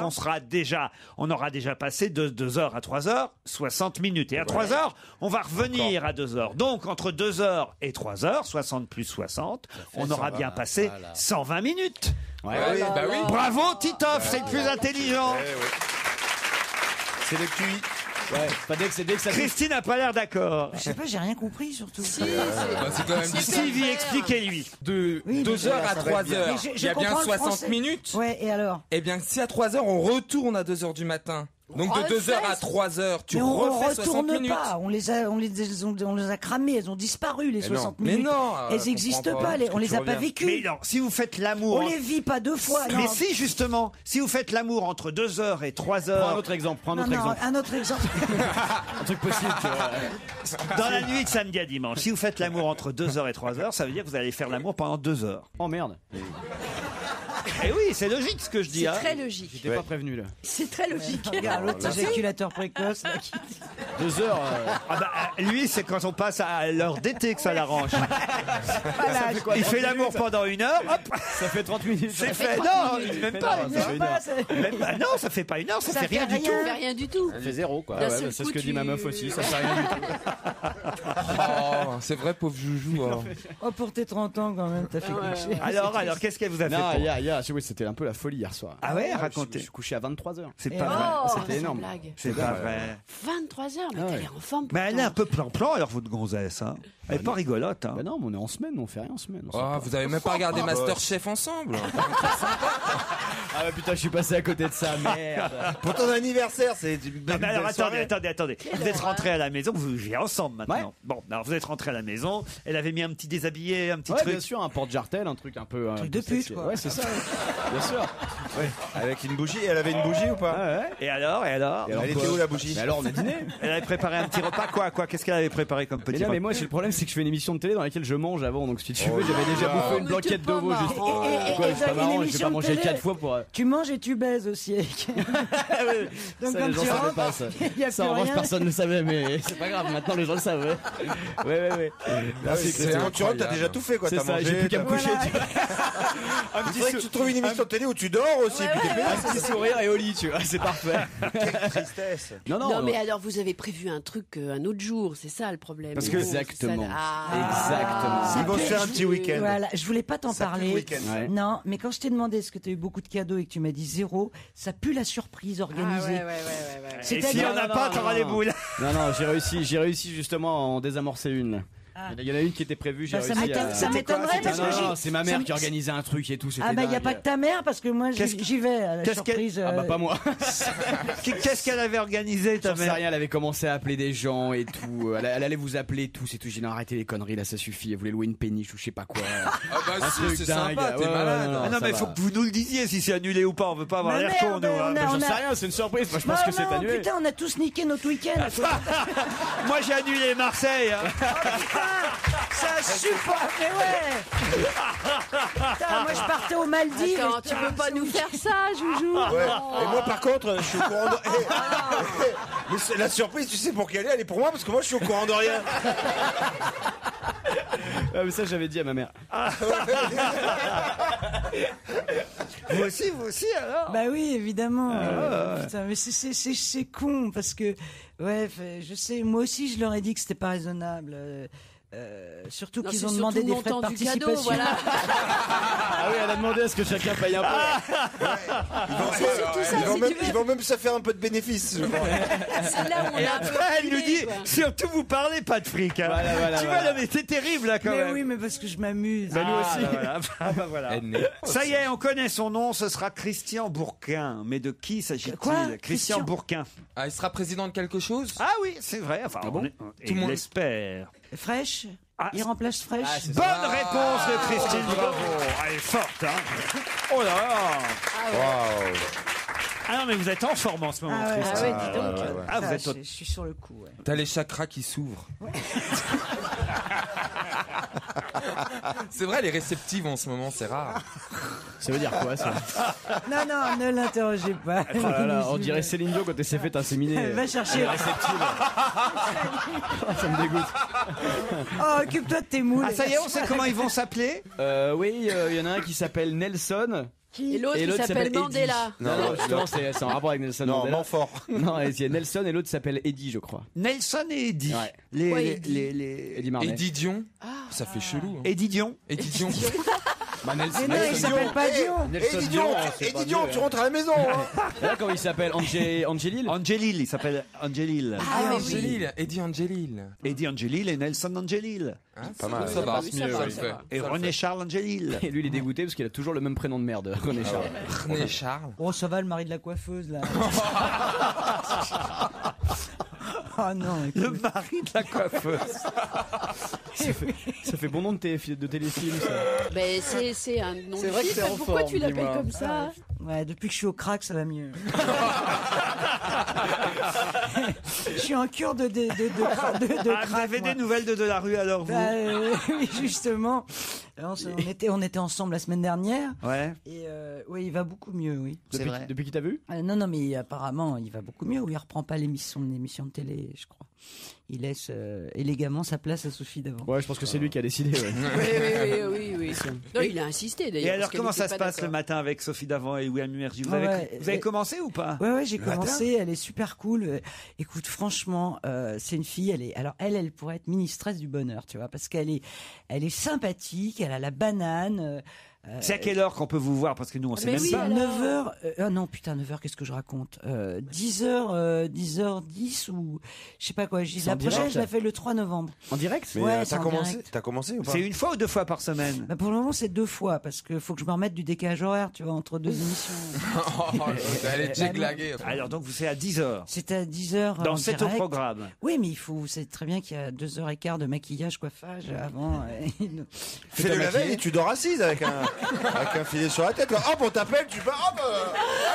on aura déjà passé de 2h à 3h 60 minutes. Et à 3h, on va revenir à 2h. Donc, entre 2h et 3h, 60 plus 60, on aura bien passé 120 minutes. Ouais, oui, bah oui. Bravo, Titoff, c'est le plus intelligent. C'est le QI. Ouais, pas dès que ça Christine n'a pas l'air d'accord. Je sais pas, j'ai rien compris surtout. Bah, c'est quand même Sylvie, expliquez-lui. de Oui, 2h à ça va être bien. 3h. Mais je Il y a bien comprends le 60 français. minutes. Ouais, et alors? Eh bien, si à 3h on retourne à 2h du matin, Donc de 2h à 3h, tu mais on refais 60 retourne minutes. pas. On les a cramées. Elles ont disparu les 60 minutes. Mais non, elles n'existent pas. On les a pas vécues. Mais non, si vous faites l'amour. On les vit pas 2 fois. Mais non. si, justement, si vous faites l'amour entre 2h et 3h. Prends un autre exemple. Non, un autre exemple. Un truc possible, tu vois. Dans la nuit de samedi à dimanche, si vous faites l'amour entre 2h et 3h, ça veut dire que vous allez faire l'amour pendant 2 heures. Oh merde. Eh oui, c'est logique ce que je dis. C'est très logique. J'étais pas prévenu là. C'est très logique. Regarde l'autre éjaculateur précoce. Là, qui... 2 heures. Ah bah, lui, c'est quand on passe à l'heure d'été que ça l'arrange. Voilà, Il fait l'amour pendant 1 heure, hop, Ça fait 30 minutes. c'est fait. Non, même pas. Même pas, Non, ça fait pas 1 heure, ça fait rien du Ça tout. fait rien du tout. Ça fait 0, quoi. D'un Ouais, seul c'est coup, ce que dit tu- ma meuf aussi, ça fait rien du tout. Oh, c'est vrai, pauvre Joujou. hein. Oh, pour tes 30 ans, quand même, t'as fait quelque chose. Alors, qu'est-ce qu'elle vous a fait Non, pour- oui, c'était un peu la folie hier soir. Ah ouais, racontez. Je suis couché à 23h. C'est Et pas alors vrai. Oh, C'était énorme. blague. C'est pas vrai. 23h, mais Ah ouais. t'as l'air en forme. Mais elle est pourtant. un peu plan-plan, alors votre gonzesse. Hein. Elle est pas rigolote. Hein. Bah non, mais on est en semaine, on fait rien en semaine. on sort Oh, pas. vous avez même pas regardé Masterchef ensemble. Ah bah putain, je suis passé à côté de ça, merde. Pour ton anniversaire, c'est une Non, mais alors belle soirée. attendez. Vous êtes rentrés à la maison, vous vivez ensemble maintenant. Ouais. Bon, alors vous êtes rentrés à la maison, elle avait mis un petit déshabillé, un petit Ouais, truc. bien sûr, un porte-jartel, un truc un peu. Truc de pute, quoi. Ouais, c'est ça. Bien sûr. Avec une bougie, elle avait une bougie ou pas Ouais. Et alors Et alors, Elle quoi était où la bougie Mais alors, on a dîné. Elle avait préparé un petit repas, quoi qu'est-ce qu'elle avait préparé comme Mais petit là, mais repas moi, j'ai le problème, c'est que je fais une émission de télé dans laquelle je mange avant. Donc, si tu Oh veux, j'avais déjà là. bouffé une mais blanquette t'es pas de veau juste. marrant. Quoi, c'est pas une marrant, je vais émission pas de manger télé. 4 fois pour. Tu manges et tu baises aussi. Donc Ça, quand les gens tu savaient rentres, pas ça. il y a Ça, plus en revanche, rien. personne ne le savait, mais c'est pas grave. Maintenant, les gens le savent. Ouais. C'est quand tu rentres, t'as déjà tout fait quoi. C'est T'as ça, mangé. j'ai plus qu'à me t'as- coucher. tu vois. Il faudrait que tu trouves une émission de télé où tu dors aussi. Puis t'es Un petit sourire et au lit, tu vois, c'est parfait. Quelle tristesse. Non, mais alors vous avez prévu un truc un autre jour, c'est ça le problème. Parce que- Exactement. Ah. Ils vont se faire un petit week-end. Voilà, je voulais pas t'en Ça pue le parler. week-end. Ouais. Non, mais quand je t'ai demandé est-ce que tu as eu beaucoup de cadeaux et que tu m'as dit 0, ça pue la surprise organisée. Et C'est-à-dire- s'il y en a Non, pas, non, t'auras non, les non. boules. Non, j'ai réussi justement à en désamorcer une. Il y en a une qui était prévue, j'ai Bah, ça réussi à... m'étonnerait parce que Non, c'est ma mère ça- qui organisait un truc et tout. Ah bah il y a pas que ta mère parce que moi j'y vais à la qu'est-ce qu'elle- surprise. Ah bah pas moi. Qu'est-ce qu'elle avait organisé, ta J'en sais mère rien, elle avait commencé à appeler des gens et tout. Elle allait vous appeler tous et tout. J'ai dit non, arrêtez les conneries là, ça suffit. Elle voulait louer une péniche ou je sais pas quoi. Ah bah Un si, truc c'est dingue. sympa, t'es Ouais, malade. non, Ah non, ça mais il va. faut que vous nous le disiez si c'est annulé ou pas. On veut pas avoir Mais l'air merde, con, nous. on hein. a- Mais j'en sais rien, c'est une surprise. Moi, je pense que c'est non, annulé. putain, on a tous niqué notre week-end. à toi. Moi, j'ai annulé Marseille. hein. Ça supporte, mais ouais. Putain, moi je partais aux Maldives. Attends, tu peux pas nous faire ça, Joujou. Ouais. Et moi par contre, je suis au courant de... Mais la surprise, tu sais pour qui elle est pour moi parce que moi je suis au courant de rien. Ah, mais ça, j'avais dit à ma mère. Vous aussi, alors. Bah oui, évidemment. Putain, mais c'est con parce que, ouais, je sais, moi aussi je leur ai dit que c'était pas raisonnable. Surtout Non, qu'ils c'est ont demandé surtout des frais de le montant du participation. cadeau, voilà. Ah oui, elle a demandé à ce que chacun paye un peu. Ils vont même se faire un peu de bénéfice. Je crois. C'est là où on Et a un peu après, elle nous reculé, dit, quoi. surtout vous parlez pas de fric. Hein. Voilà, tu vois, non, mais c'est terrible là quand Mais même. oui, mais parce que je m'amuse. Bah, nous aussi. Voilà. Elle n'est- Ça y est, on connaît son nom, ce sera Christian Bourquin. Mais de qui s'agit-il? Quoi Christian Christian Bourquin. Ah, il sera président de quelque chose. Ah oui, c'est vrai. Enfin, bon on le monde- l'espère. Fraîche. Ah, Il remplace Fraîche. Bonne réponse de Christine, bravo. Elle est forte, hein. Oh là là. Waouh. Ah non, mais vous êtes en forme en ce moment, Ah ouais, Christine. Ah ouais, dis donc. Ah, vous êtes au- je suis sur le coup. Ouais. T'as les chakras qui s'ouvrent. C'est vrai, les réceptives en ce moment, c'est rare. Ça veut dire quoi, ça? Non, non, ne l'interrogez pas. Oh là là, on dirait Céline Dion quand elle s'est fait inséminer. Va chercher. Réceptive. Ça me dégoûte. Oh, occupe-toi de tes moules. Ah, ça y est, on sait comment ils vont s'appeler? Oui, il y en a un qui s'appelle Nelson. Et l'autre, Et il l'autre s'appelle s'appelle Mandela. Non, justement, c'est en rapport avec Nelson Non, Mandela. Montfort. Non, il y a Nelson et l'autre s'appelle Eddie, je crois. Nelson et Eddie. Ouais. Ouais, Eddie. Eddie Marnet. Eddie Dion. Ça fait chelou. hein. Eddie Dion. Eddie Dion. Bah, Nelson. Mais non, il s'appelle pas Dion. Nelson Et Dion, Didion, tu rentres à la maison. Hein. Là, comment il s'appelle? Angelil? Angelil, il s'appelle Angelil. Ah, mais oui. Angelil. Eddie Angelil. Eddie Angelil et Nelson Angelil. Pas mal. Ça va, Ça va, ça le ça fait. va. Et Ça le René fait. Charles Angelil. Et lui, il est dégoûté parce qu'il a toujours le même prénom de merde, René Charles. René Charles. Oh, ça va, le mari de la coiffeuse, là. Oh non. Le mari de la coiffeuse. Ça fait bon nom de téléfilm, ça. Ben, c'est un nom C'est de vrai que film. c'est en Pourquoi forme, tu l'appelles dis-moi. comme ça? Ouais, depuis que je suis au crack, ça va mieux. Je suis en cure de Ah, vous avez moi. des nouvelles de Delarue alors, vous? Bah, oui, justement. On était ensemble la semaine dernière. Ouais. Et oui, il va beaucoup mieux, oui. Depuis qu'il t'a vu? Non, mais apparemment, il va beaucoup mieux. Oui, il reprend pas l'émission de télé, je crois. Il laisse élégamment sa place à Sophie d'avant. Ouais, je pense que c'est lui qui a décidé. Ouais. Oui. Non, il a insisté d'ailleurs. Et alors, parce qu'elle comment ça était se pas passe le d'accord. matin avec Sophie Davant et William Mergy? Vous Ouais, avez commencé ou pas? Ouais, j'ai commencé. Elle est super cool. Écoute, franchement, c'est une fille. Elle pourrait être ministresse du bonheur, tu vois, parce qu'elle est sympathique. Elle a la banane. C'est à quelle heure qu'on peut vous voir? Parce que nous, on sait mais même oui, pas. alors. 9h. Ah non, putain, 9h, qu'est-ce que je raconte 10h10 ou je sais pas quoi. C'est La en prochaine, direct je la fais le 3 novembre. En direct? Mais Ouais, c'est t'as en commencé, direct. t'as commencé ou pas? C'est une fois ou 2 fois par semaine? Bah, pour le moment, c'est 2 fois parce que faut que je me remette du décalage horaire, tu vois, entre 2 émissions. Elle est jet-laguée. Alors, donc, c'est à 10h. C'est à 10h. Dans cet autre programme. Oui, mais c'est très bien qu'il y a 2h15 de maquillage, coiffage avant. Fais-le la veille et tu dors assise avec un filet sur la tête. Hop, on t'appelle, tu pars, hop,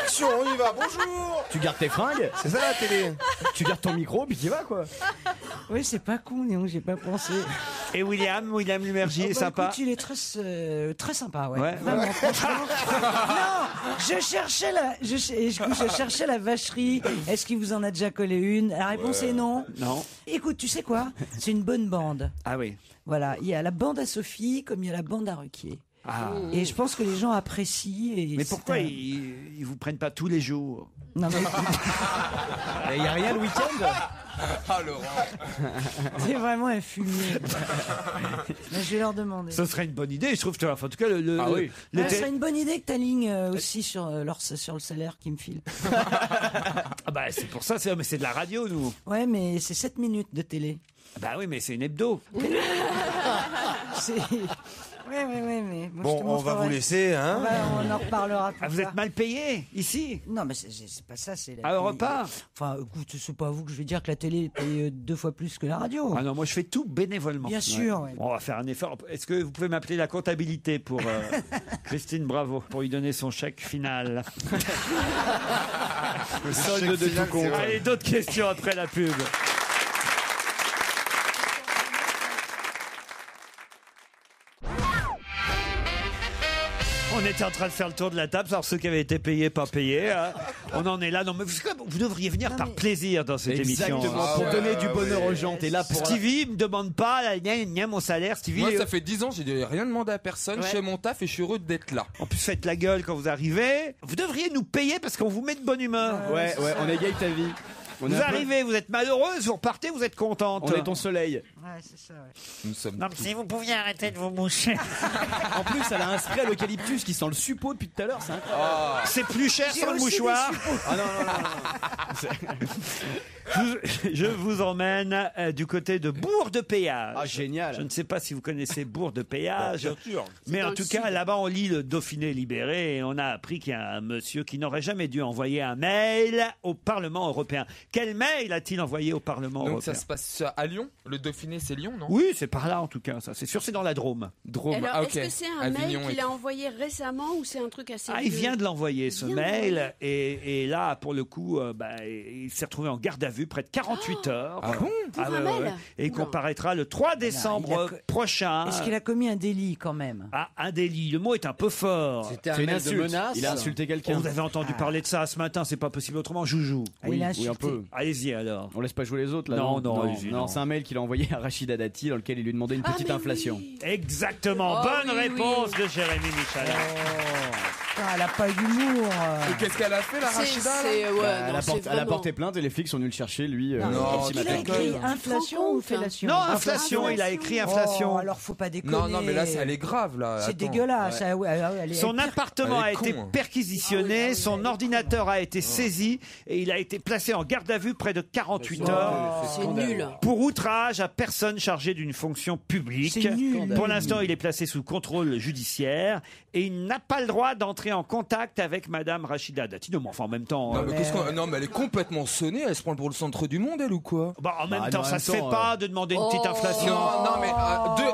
action, on y va, bonjour. Tu gardes tes fringues? C'est ça la télé. Tu gardes ton micro, puis tu y vas, quoi. Oui, c'est pas con, Néon, j'ai pas pensé. Et William Mergy est sympa? Écoute, il est très sympa, ouais. Ouais. Vraiment, franchement. Non, je cherchais la vacherie. Est-ce qu'il vous en a déjà collé une? La réponse est non. Non. Écoute, tu sais quoi? C'est une bonne bande. Ah oui. Voilà, il y a la bande à Sophie comme il y a la bande à Ruquier. Ah. Et je pense que les gens apprécient. Et Mais c'est pourquoi un- ils vous prennent pas tous les jours? Non, mais Il y a rien le week-end? Ah, Laurent. c'est vraiment un fumier. Mais je vais leur demander. Ce serait une bonne idée, je trouve. En tout cas, Ah oui. le Ce serait une bonne idée que tu alignes aussi sur le salaire qu'ils me filent. Ah bah, c'est pour ça, mais c'est de la radio, nous. Ouais, mais c'est 7 minutes de télé. Bah oui, mais c'est une hebdo. C'est... Ouais, mais... moi, je Bon, te on va montrerai. vous laisser, hein. On en reparlera plus Ah, vous tard. êtes mal payé, ici? Non, mais c'est pas ça, c'est... À Europa? Enfin, écoute, c'est pas à vous que je vais dire que la télé paye 2 fois plus que la radio. Ah non, moi je fais tout bénévolement. Bien sûr, ouais. Bon, on va faire un effort. Est-ce que vous pouvez m'appeler la comptabilité pour Christine Bravo, pour lui donner son chèque final? Le solde de tout compte. Allez, d'autres questions après la pub. On était en train de faire le tour de la table, savoir ceux qui avaient été payés, pas payés. Hein. On en est là. Non, mais vous devriez venir par plaisir dans cette émission. Exactement, pour donner du bonheur aux gens. T'es là pour... Stevie me demande pas, mon salaire. Stevie, Moi, ça fait 10 ans, j'ai rien demandé à personne. Ouais. Je fais mon taf et je suis heureux d'être là. en plus, faites la gueule quand vous arrivez. Vous devriez nous payer parce qu'on vous met de bonne humeur. Ouais, on égaye ta vie. On Vous est un peu- arrivez, vous êtes malheureuse, vous repartez, vous êtes contente. On est ton soleil. Ouais, c'est ça, ouais. Nous sommes. Non, mais si vous pouviez arrêter de vous moucher. En plus, elle a un spray à l'eucalyptus qui sent le suppôt depuis tout à l'heure. C'est incroyable. C'est plus cher J'ai sans le aussi des mouchoir. Ah non. Je vous emmène du côté de Bourg-de-Péage. Ah, génial. Je ne sais pas si vous connaissez Bourg-de-Péage. Bien sûr. Mais dans en le tout sud. cas, là-bas, on lit le Dauphiné libéré et on a appris qu'il y a un monsieur qui n'aurait jamais dû envoyer un mail au Parlement européen. Quel mail a-t-il envoyé au Parlement Donc européen? ça se passe à Lyon. Le Dauphiné, c'est Lyon, non? Oui, c'est par là en tout cas, ça. C'est sûr, c'est dans la Drôme. Drôme. Alors, Ah, ok. est-ce que c'est un Avignon mail qu'il et- a envoyé récemment ou c'est un truc assez Ah, il vieux vient de l'envoyer, ce Il vient de mail, et là, pour le coup, il s'est retrouvé en garde à vue près de 48 heures. Ah bon? Pour un mail Et il Oula. comparaîtra le 3 décembre prochain. Est-ce qu'il a commis un délit quand même? Ah, un délit. Le mot est un peu fort. C'était un C'est une mail de insulte. menace. Il a insulté quelqu'un. Vous avez entendu parler de ça ce matin, c'est pas possible autrement, Joujou. Il a Oui, insulté. un peu. Allez-y alors. On laisse pas jouer les autres là. Non, non, allez-y, non. c'est un mail qu'il a envoyé à Rachida Dati dans lequel il lui demandait une Ah, petite mais inflation. oui. Exactement. Oh, Bonne oui, réponse oui. de Jérémy Michalak. Putain, elle a pas d'humour. Et qu'est-ce qu'elle a fait, la Rachida là c'est- ouais, Bah, non, elle, a c'est porté, elle a vraiment- porté plainte et les flics sont venus le chercher lui. Non, Non, est-ce tu qu'il a déconnes. écrit inflation ou fellation? Non, inflation, il a écrit inflation. Oh, alors faut pas déconner. Non, non, mais là, elle est grave, là. C'est Attends. dégueulasse. Ouais. Ah ouais, elle est Son pire. appartement a Elle est été con, hein. perquisitionné, son ordinateur a été saisi et il a été placé en garde à vue près de 48 heures C'est nul. pour outrage à personne chargée d'une fonction publique. C'est nul. Pour l'instant, il est placé sous contrôle judiciaire et il n'a pas le droit d'entrer entrer en contact avec Madame Rachida Dati. Non, mais enfin, en même temps... Non, mais elle est complètement sonnée. Elle se prend pour le centre du monde, elle, ou quoi? Bah, en même temps, ça se fait pas de demander une petite inflation.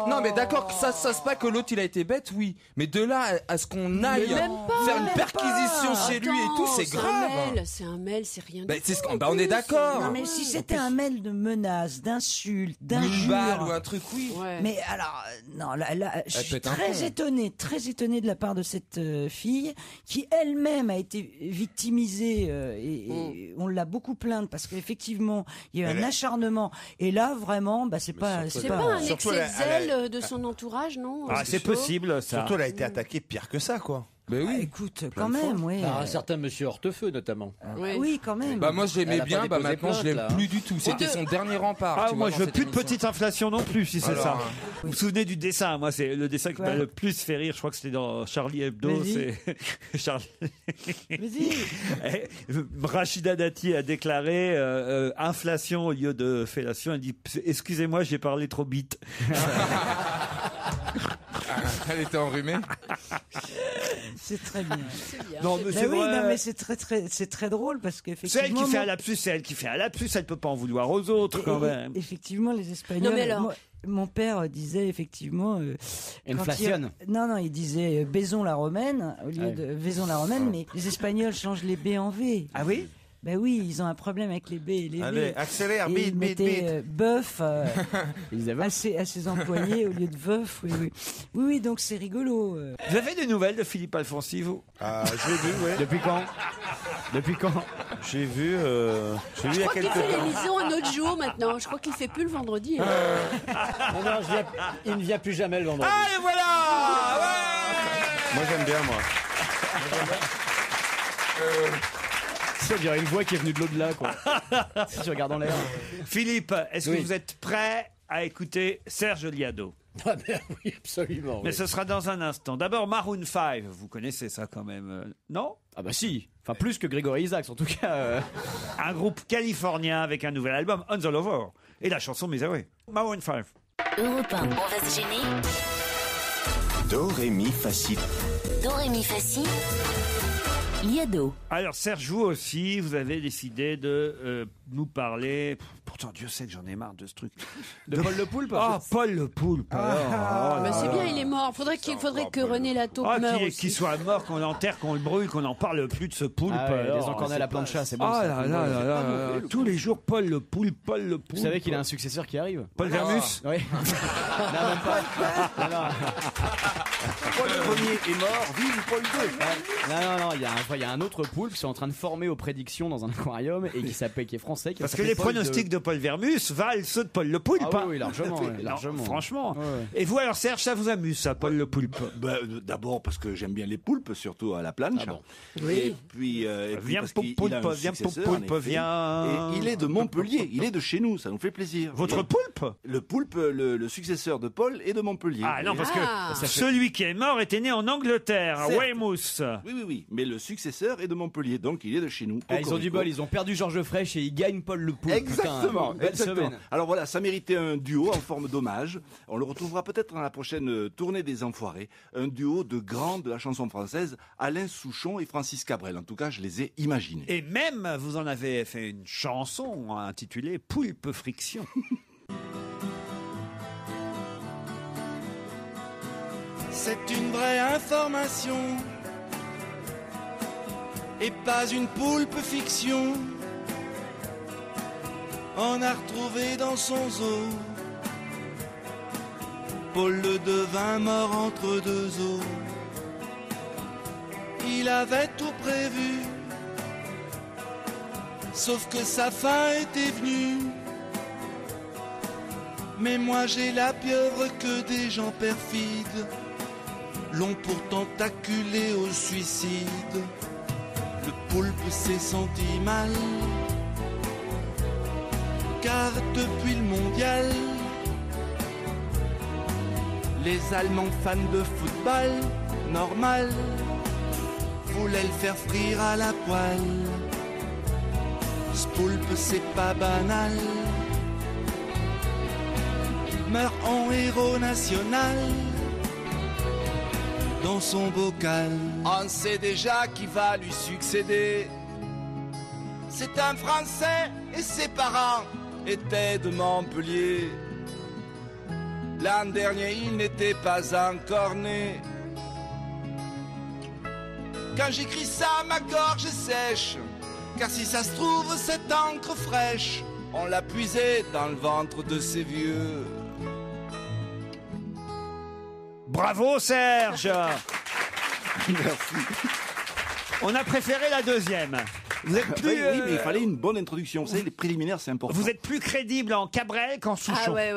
Non, mais d'accord, ça se passe que l'autre, il a été bête, oui. Mais de là à ce qu'on aille faire une perquisition chez lui et tout, c'est grave. C'est un mail, c'est rien Bah, du c'est tout. on est d'accord. Non, mais si c'était un mail de menaces, d'insultes, Une d'injures. balle ou un truc, oui. Mais alors, non, là, je suis pète un très étonnée de la part de cette fille qui elle-même a été victimisée et on l'a beaucoup plainte parce qu'effectivement il y a eu un acharnement. Et là, vraiment, bah c'est pas un excès de zèle de son entourage, non? Ah, c'est possible, ça. Surtout, elle a été attaquée pire que ça, quoi. Ben oui. Écoute, quand même, oui. Par un certain monsieur Hortefeux, notamment. Oui, quand même. Bah moi je l'aimais Elle a bien, pas bah déposé maintenant je plainte, l'aime là. plus du tout. C'était son dernier rempart. Ah, tu moi, vois, je veux dans plus cette de petite inflation non plus, si c'est ça. Alors, Vous vous souvenez du dessin? Moi, c'est le dessin qui m'a le plus fait rire. Je crois que c'était dans Charlie Hebdo. Vas-y. C'est Charlie. Vas-y. Rachida Dati a déclaré inflation au lieu de fellation. Elle dit excusez-moi, j'ai parlé trop vite. Elle était enrhumée. C'est très bien. Non, mais c'est oui, vrai. non, mais c'est très drôle parce C'est elle qu'effectivement. qui fait un lapsus, c'est elle qui fait un lapsus. Elle peut pas en vouloir aux autres quand même. Effectivement, les Espagnols. Non, mais alors- Mon père disait effectivement. Inflation. Non, il disait baisons la romaine au lieu de vaison la romaine, mais les Espagnols changent les B en V. Ah oui? Ben oui, ils ont un problème avec les B et les V. Allez, accélère, Et bite, ils bite, mettaient bite. bœuf Ils avaient à ses employés au lieu de veuf. Oui, donc c'est rigolo. Vous avez des nouvelles de Philippe Alfonsi, vous? Ah, je l'ai vu, ouais. Depuis quand? Depuis quand? J'ai vu il y Je a crois qu'il quelques fait temps. l'émission un autre jour maintenant. Je crois qu'il fait plus le vendredi. hein. Non, il ne vient plus jamais le vendredi. Ah, et voilà! Moi, j'aime bien, moi. Ça dirait une voix qui est venue de l'au-delà, quoi. Si tu regardes en l'air. Philippe, est-ce que Oui. vous êtes prêt à écouter Serge Liado? Ah ben oui, absolument. Mais oui. ce sera dans un instant. D'abord, Maroon 5. Vous connaissez ça quand même, non? Ah bah si. Enfin, plus que Grégory Isaacs, en tout cas. Un groupe californien avec un nouvel album, On the Lover. Et la chanson Misery. Maroon 5. Europe 1, on va se gêner. Do, ré, mi, fa, si. Do, ré, mi, fa, si. Liado. Alors, Serge, vous aussi, vous avez décidé de nous parler. Pourtant, Dieu sait que j'en ai marre de ce truc. De Paul Le Poulpe. Ah, Paul Le Poulpe. Bah, c'est bien, il est mort. Faudrait que René Lataupe meure aussi. Qu'il soit mort, qu'on l'enterre, qu'on le brûle, qu'on n'en parle plus de ce poulpe. Ah ouais, les alors. encornets à la plancha, c'est bon. Ah ça. là là là là. Tous les jours, Paul Le Poulpe, Paul Le Poulpe. Vous savez qu'il a un successeur qui arrive? Paul Vermus. Oui. Non, même pas. Non. Paul Ier est mort, vive Paul II. Non, il y a un autre poulpe qui sont en train de former aux prédictions dans un aquarium et qui est français. Parce que les pronostics de Paul Vermus valent ceux de Paul Le Poulpe. Ah oui, largement. Non, largement. franchement. Ouais. Et vous alors, Serge, ça vous amuse, ça, Paul Le Poulpe? D'abord parce que j'aime bien les poulpes, surtout à la planche. Ah bon. Et puis, Viens, parce qu'il a un viens, successeur, poulpe, en effet. viens. Et il est de Montpellier, il est de chez nous, ça nous fait plaisir. Votre Et poulpe? Le poulpe, le successeur de Paul est de Montpellier. Ah non, parce Ah. que celui qui est mort était né en Angleterre, à Certes. Weymouth. Oui, mais le successeur est de Montpellier, donc il est de chez nous. Ah, ils ont du bol, ils ont perdu Georges Frêche et ils gagnent Paul Le Poulpe. Exactement, Putain, belle exactement. semaine. Alors voilà, ça méritait un duo en forme d'hommage. On le retrouvera peut-être dans la prochaine tournée des Enfoirés. Un duo de grands de la chanson française, Alain Souchon et Francis Cabrel. En tout cas, je les ai imaginés. Et même, vous en avez fait une chanson intitulée Poulpe Friction. C'est une vraie information et pas une poulpe fiction. On a retrouvé dans son zoo Paul le devin mort entre deux eaux. Il avait tout prévu, sauf que sa fin était venue. Mais moi j'ai la pieuvre que des gens perfides l'ont pourtant acculé au suicide. Le poulpe s'est senti mal, car depuis le mondial, les Allemands fans de football, normal, voulaient le faire frire à la poêle. Ce poulpe c'est pas banal, meurt en héros national. dans son bocal. On sait déjà qui va lui succéder. C'est un Français et ses parents étaient de Montpellier. L'an dernier, il n'était pas encore né. Quand j'écris ça, ma gorge est sèche. Car si ça se trouve, cette encre fraîche, on l'a puisée dans le ventre de ces vieux. Bravo Serge. Merci. On a préféré la deuxième. Vous êtes plus, oui, mais il fallait une bonne introduction. Vous savez, les préliminaires, c'est important. Vous êtes plus crédible en Cabrel qu'en Souchon. Ah ouais.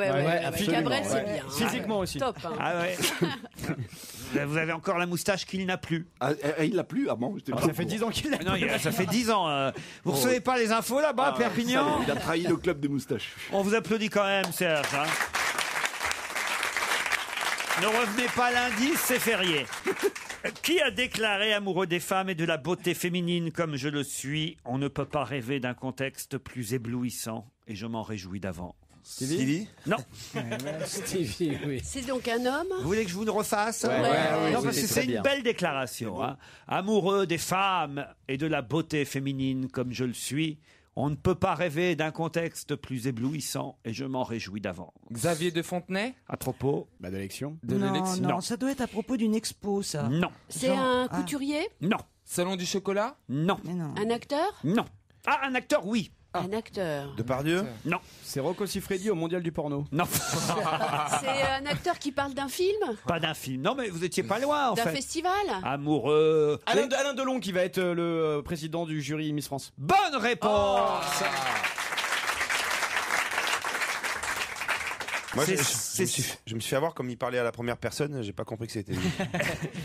Cabrel, c'est bien. Physiquement aussi. Top. Hein. Ah ouais. Vous avez encore la moustache qu'il n'a plus. Ah, il l'a plus? Ah bon? Ça fait 10 ans qu'il l'a. Non, ça fait 10 ans. Vous recevez pas les infos là-bas, à Perpignan? Il a trahi le club des moustaches. On vous applaudit quand même, Serge. Hein. Ne revenez pas lundi, c'est férié. Qui a déclaré amoureux des femmes et de la beauté féminine comme je le suis? On ne peut pas rêver d'un contexte plus éblouissant et je m'en réjouis d'avance. Stevie? Non. Stevie, oui. C'est donc un homme? Vous voulez que je vous le refasse? Ouais, Non, parce que c'est une belle déclaration. Hein. Amoureux des femmes et de la beauté féminine comme je le suis, on ne peut pas rêver d'un contexte plus éblouissant et je m'en réjouis d'avance. Xavier de Fontenay? À propos de l'élection. Non, ça doit être à propos d'une expo, ça. Non. C'est un couturier? Non. Salon du chocolat? Non. Un acteur? Non. Ah, un acteur, oui. Un acteur. Depardieu? Non. C'est Rocco Siffredi au Mondial du porno. Non. C'est un acteur qui parle d'un film? Pas d'un film. Non, mais vous étiez pas loin, en fait. D'un festival? Amoureux. Alain Delon qui va être le président du jury Miss France. Bonne réponse. Moi, je me suis fait avoir comme il parlait à la première personne, j'ai pas compris que c'était lui.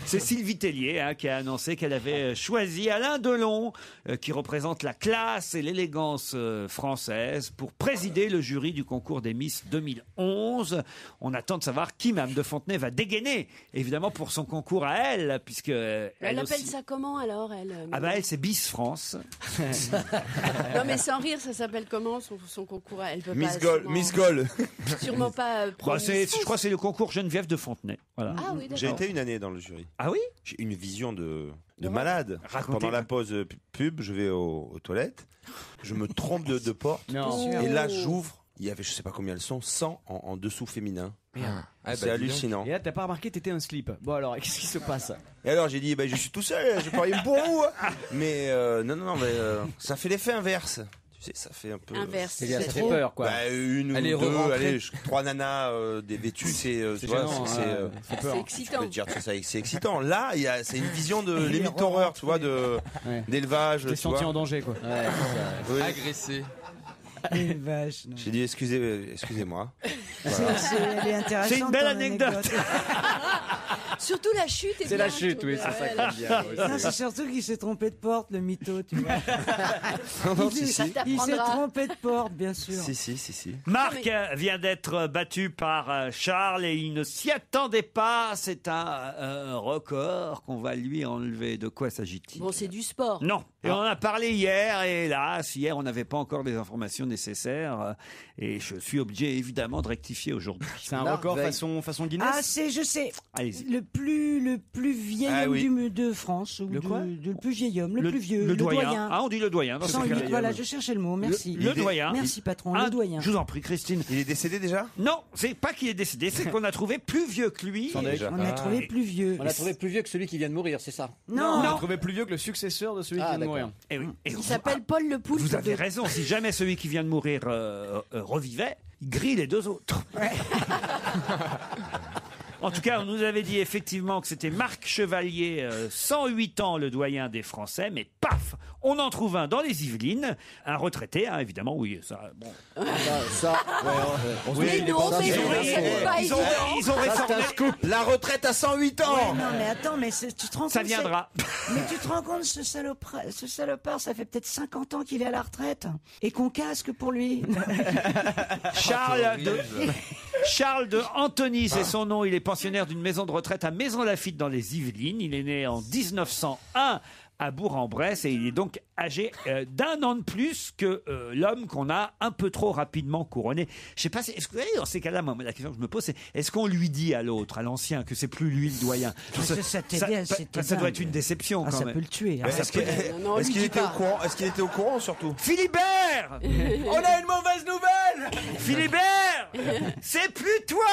C'est Sylvie Tellier qui a annoncé qu'elle avait choisi Alain Delon, qui représente la classe et l'élégance française, pour présider le jury du concours des Miss 2011. On attend de savoir qui Mme de Fontenay va dégainer, évidemment pour son concours à elle, puisque Elle appelle aussi... ça comment alors elle Ah bah elle c'est Miss France. Non mais sans rire, ça s'appelle comment son concours? Elle peut Miss pas. Gold, Sûrement, Miss Gold. Sûrement pas. Bah, je crois que c'est le concours Geneviève de Fontenay. Voilà. Ah oui, d'accord. J'ai été une année dans le jury. Ah oui? J'ai une vision de malade. Racontez. Pendant la pause pub, je vais aux toilettes, je me trompe de porte, Non. et là j'ouvre, il y avait je sais pas combien elles sont, 100 en dessous féminin. C'est hallucinant. Et là, t'as pas remarqué, t'étais un slip. Bon alors, qu'est-ce qui se passe? Et alors j'ai dit, je suis tout seul, je peux rien pour vous. Mais non, mais ça fait l'effet inverse. Tu sais, ça fait un peu. Inverse. Ça fait peur, quoi. Une Allez, ou deux, re-rentrez. trois nanas des vêtues, c'est gênant, C'est excitant. Je peux te dire que c'est excitant. Là, c'est une vision de limite horreur, tu vois, d'élevage. T'es senti en danger, quoi. Oui. Agressé. Une vache. non. J'ai dit excusez-moi. Elle est intéressante. C'est une belle ton anecdote. Surtout la chute. C'est la chute, oui, c'est ça que j'aime bien. moi Non, aussi. c'est surtout qu'il s'est trompé de porte, le mytho, tu vois. Il s'est t'apprendra. trompé de porte, bien sûr. Si. Marc vient d'être battu par Charles et il ne s'y attendait pas. C'est un record qu'on va lui enlever. De quoi s'agit-il? Bon, c'est du sport. Non. Et on en a parlé hier, et hélas, hier, on n'avait pas encore des informations nécessaires. Et je suis obligé, évidemment, de rectifier aujourd'hui. C'est un record façon Guinness. Ah, je sais. Allez-y. Le plus vieil homme de France. Ou Le quoi le plus vieil homme, le plus vieux. Le doyen. Ah, on dit le doyen. dans ce 108, cas-là. voilà, je cherchais le mot, merci. Le doyen. Merci, patron, Ah, le doyen. Je vous en prie, Christine. Il est décédé déjà? Non, c'est pas qu'il est décédé, c'est qu'on a trouvé plus vieux que lui. On a trouvé plus vieux. On a trouvé plus vieux que celui qui vient de mourir, c'est ça? Non, On a trouvé plus vieux que le successeur de celui qui vient de mourir. Eh oui. Et Il s'appelle Paul Le Poulpe. vous avez raison, si jamais celui qui vient de mourir revivait, il grille les deux autres. En tout cas, on nous avait dit effectivement que c'était Marc Chevalier, 108 ans, le doyen des Français, mais paf, on en trouve un dans les Yvelines, un retraité, hein, évidemment, oui, ça, bon. Mais non, mais c'est pas évident. Ils ont réformé. La retraite à 108 ans. Ouais, non, mais attends, mais tu te rends compte? Ça viendra. Mais tu te rends compte, ce salopard, ça fait peut-être 50 ans qu'il est à la retraite et qu'on casque pour lui. Charles de Antony, c'est son nom. Il est pensionnaire d'une maison de retraite à Maison-Lafitte dans les Yvelines. Il est né en 1901 à Bourg-en-Bresse et il est donc âgé d'1 an de plus que l'homme qu'on a un peu trop rapidement couronné. Je sais pas, est-ce que vous voyez, dans ces cas-là, moi, la question que je me pose, c'est est-ce qu'on lui dit à l'autre, à l'ancien, que c'est plus lui le doyen? Ça doit être une déception quand ça même. peut le tuer. Est-ce qu'il était au courant? Est-ce qu'il était au courant surtout? Philibert, On a une mauvaise nouvelle. Philibert, c'est plus toi.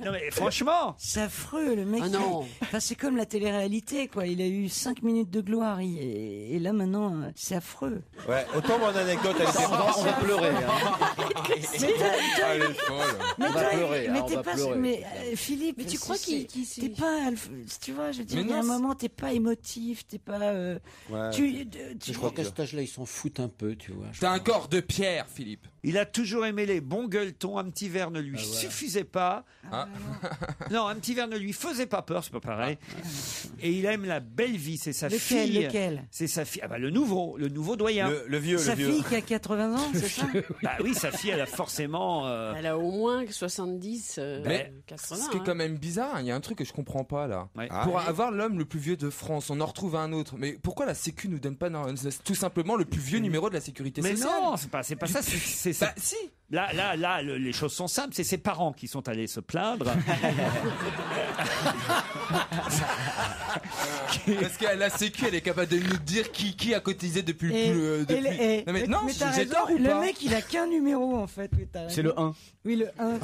Non mais franchement, c'est affreux, le mec. Ah non. Enfin, c'est comme la télé-réalité, quoi. Il a eu 5 minutes de gloire et là maintenant, c'est affreux. Ouais, autant mon anecdote, elle était On va pleurer. Mais Philippe, mais tu crois qu'il t'es pas, tu vois, je veux dire, Mais il y a non, un moment, t'es pas émotif, t'es pas. Je crois qu'à cet âge-là, ils s'en foutent un peu, tu vois. T'as un corps de pierre, Philippe. il a toujours aimé les bons gueuletons. Un petit verre ne lui suffisait pas. Non, un petit verre ne lui faisait pas peur, c'est pas pareil. Et il aime la belle vie, c'est sa fille. Lequel C'est sa fille. Ah bah le nouveau doyen. le vieux. Sa fille qui a 80 ans, c'est ça? Bah oui, sa fille, elle a forcément. Elle a au moins 70, Mais 80. ce qui est quand même bizarre, il y a un truc que je comprends pas là. Ouais. Pour avoir l'homme le plus vieux de France, on en retrouve un autre. Mais pourquoi la Sécu nous donne pas tout simplement le plus vieux numéro de la sécurité Mais sociale? non, c'est pas ça. Bah si. Là, les choses sont simples. C'est ses parents qui sont allés se plaindre. Parce que la Sécu, elle est capable de nous dire qui a cotisé depuis le plus. Non mais non, mais t'as j'ai raison, tort ou le pas? mec, il a qu'un numéro en fait. Oui, t'as raison. C'est le 1. Oui, le 1.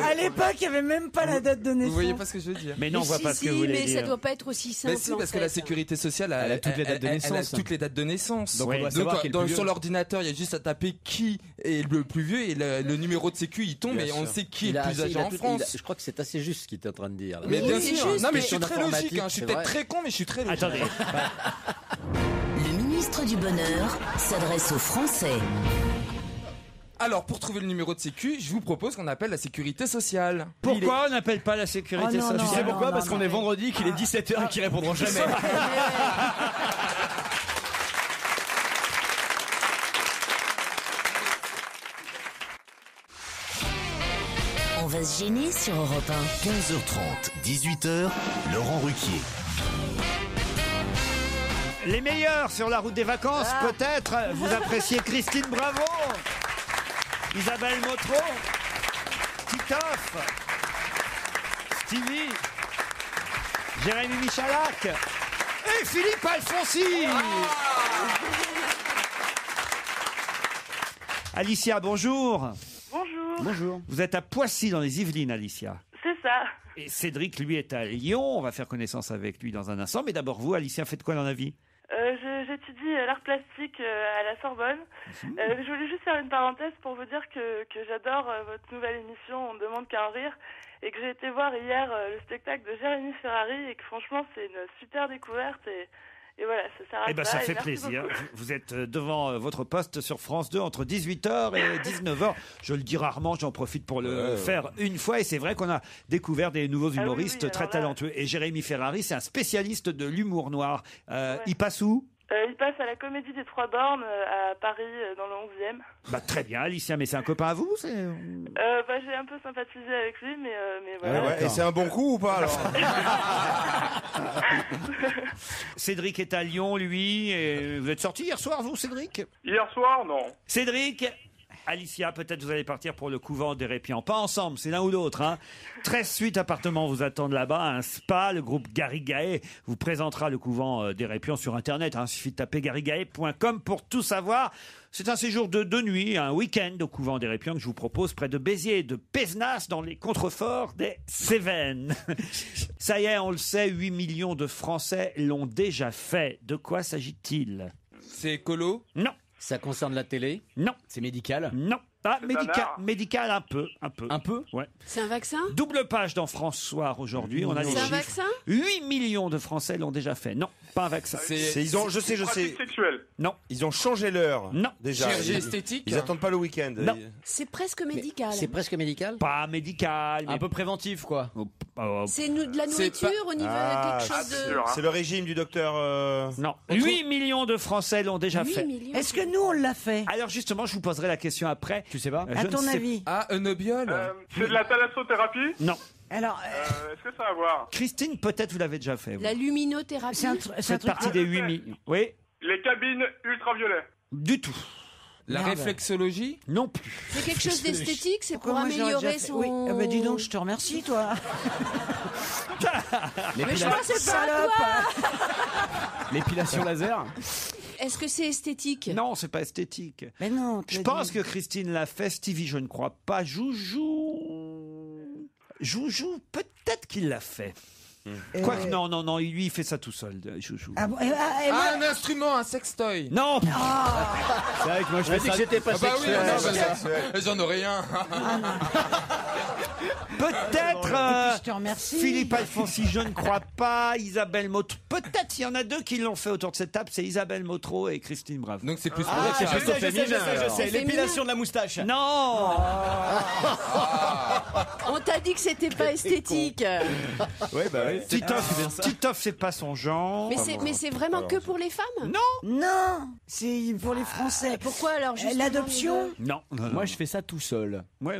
À l'époque, il n'y avait même pas la date de naissance. Vous voyez pas ce que je veux dire? Mais non, on voit pas ce que vous voulez mais dire. ça doit pas être aussi simple. Mais si, parce que la sécurité sociale, Elle a toutes les dates de naissance. Elle a toutes les dates de naissance. Donc on doit savoir qui est le plus sur vieux. l'ordinateur, il y a juste à taper qui est le plus vieux et le numéro de sécu il tombe et on sait qui est le plus âgé en France. Je crois que c'est assez juste ce qu'il est en train de dire. là. Mais bien c'est sûr. juste, Non mais mais- je suis très logique. Je suis c'est peut-être vrai. très con, mais je suis très logique. Attendez. Le ministre du Bonheur s'adresse aux Français. Alors pour trouver le numéro de sécu, je vous propose qu'on appelle la sécurité sociale. Pourquoi on n'appelle pas la sécurité Oh non, sociale? Tu sais pourquoi? non, Parce non, qu'on non. est vendredi, qu'il est 17h et qu'ils répondront jamais. On va se gêner sur Europe 1. 15h30, 18h, Laurent Ruquier. Les meilleurs sur la route des vacances, peut-être. Vous appréciez Christine Bravo, Isabelle Motro, Titoff, Stevie, Jérémy Michalak et Philippe Alfonsi. Alicia, bonjour. Bonjour. Bonjour. Vous êtes à Poissy dans les Yvelines, Alicia. C'est ça. Et Cédric, lui, est à Lyon. On va faire connaissance avec lui dans un instant. Mais d'abord, vous, Alicia, faites quoi dans la vie? J'étudie l'art plastique à la Sorbonne. Je voulais juste faire une parenthèse pour vous dire que j'adore votre nouvelle émission On ne demande qu'à en rire et que j'ai été voir hier le spectacle de Jérémy Ferrari et que franchement c'est une super découverte et voilà, ça sert à Eh ben, ça. ça et fait merci plaisir. beaucoup. Vous êtes devant votre poste sur France 2 entre 18h et 19h. Je le dis rarement, j'en profite pour le faire une fois. Et c'est vrai qu'on a découvert des nouveaux oui, humoristes oui, très alors là- talentueux. Et Jérémy Ferrari, c'est un spécialiste de l'humour noir. Il passe où? Il passe à la Comédie des Trois Bornes à Paris dans le 11e. Bah, très bien, Alicia, mais c'est un copain à vous? J'ai un peu sympathisé avec lui, mais voilà. Ouais, et c'est un bon coup ou pas alors? Cédric est à Lyon, lui. Et vous êtes sorti hier soir, vous, Cédric? Hier soir, non. Cédric, Alicia, peut-être vous allez partir pour le couvent des Répiens. Pas ensemble, c'est l'un ou l'autre. Hein. 13 suites appartements vous attendent là-bas. Un spa, le groupe Garigae vous présentera le couvent des Répiens sur Internet. Il suffit de taper garigae.com pour tout savoir. C'est un séjour de 2 nuits, un week-end au couvent des Répiens que je vous propose près de Béziers et de Pézenas dans les contreforts des Cévennes. Ça y est, on le sait, 8 millions de Français l'ont déjà fait. De quoi s'agit-il? C'est écolo? Non. Ça concerne la télé? Non. C'est médical? Non. Ah, C'est médical un peu. Un peu? Ouais. C'est un vaccin? Double page dans France Soir aujourd'hui. On a les C'est un chiffres. vaccin? 8 millions de Français l'ont déjà fait. Non, pas un vaccin. Je sais. Pratique sexuelle. Non. Ils ont changé l'heure. Non. Déjà. Chirurgie esthétique? Ils attendent pas le week-end. Non. C'est presque médical. C'est presque médical? Pas médical. Un peu préventif, quoi. C'est de la C'est nourriture pas- au niveau Ah, de quelque chose c'est de... sûr, hein. C'est le régime du docteur. Non. 8 millions de Français l'ont déjà 8 fait. millions. Est-ce que nous, on l'a fait? Alors justement, je vous poserai la question après. Tu sais pas? Je À ne ton sais- avis? Ah, un obiol? C'est de la thalassothérapie. Non. Alors, est-ce que ça va voir Christine, peut-être vous l'avez déjà fait. vous. La luminothérapie. C'est partie des 8 millions. Oui. Les cabines ultraviolets. Du tout. La réflexologie? Non plus. C'est quelque chose d'esthétique, c'est pour Pourquoi moi, j'aurais améliorer déjà fait- son... Oui, ah bah dis donc, je te remercie, toi. Mais je pensais pas à toi. L'épilation laser? Est-ce que c'est esthétique? Non, c'est pas esthétique. Mais non. Je pense que Christine l'a fait. Stevie, je ne crois pas. Joujou, peut-être qu'il l'a fait. Quoique, non, lui, il fait ça tout seul, Joujou. Ah, bon, un instrument, un sextoy. Non. C'est vrai que moi je fais dit ça. que c'était pas Ah bah oui, sexuel. non, j'en aurais rien. Peut-être je te remercie. Philippe Alfonsi, je ne crois pas. Isabelle Motro. Peut-être il y en a deux qui l'ont fait autour de cette table. C'est Isabelle Motro et Christine Bravo. Donc c'est plus pour Ah, les je femmes. sais. alors. L'épilation de la moustache. Non. On t'a dit que c'était pas esthétique. Ouais, bah oui. Titoff, c'est pas son genre. Mais c'est vraiment que pour les femmes? Non, c'est pour les Français. Pourquoi alors justement, L'adoption. Non. Moi je fais ça tout seul. Ouais.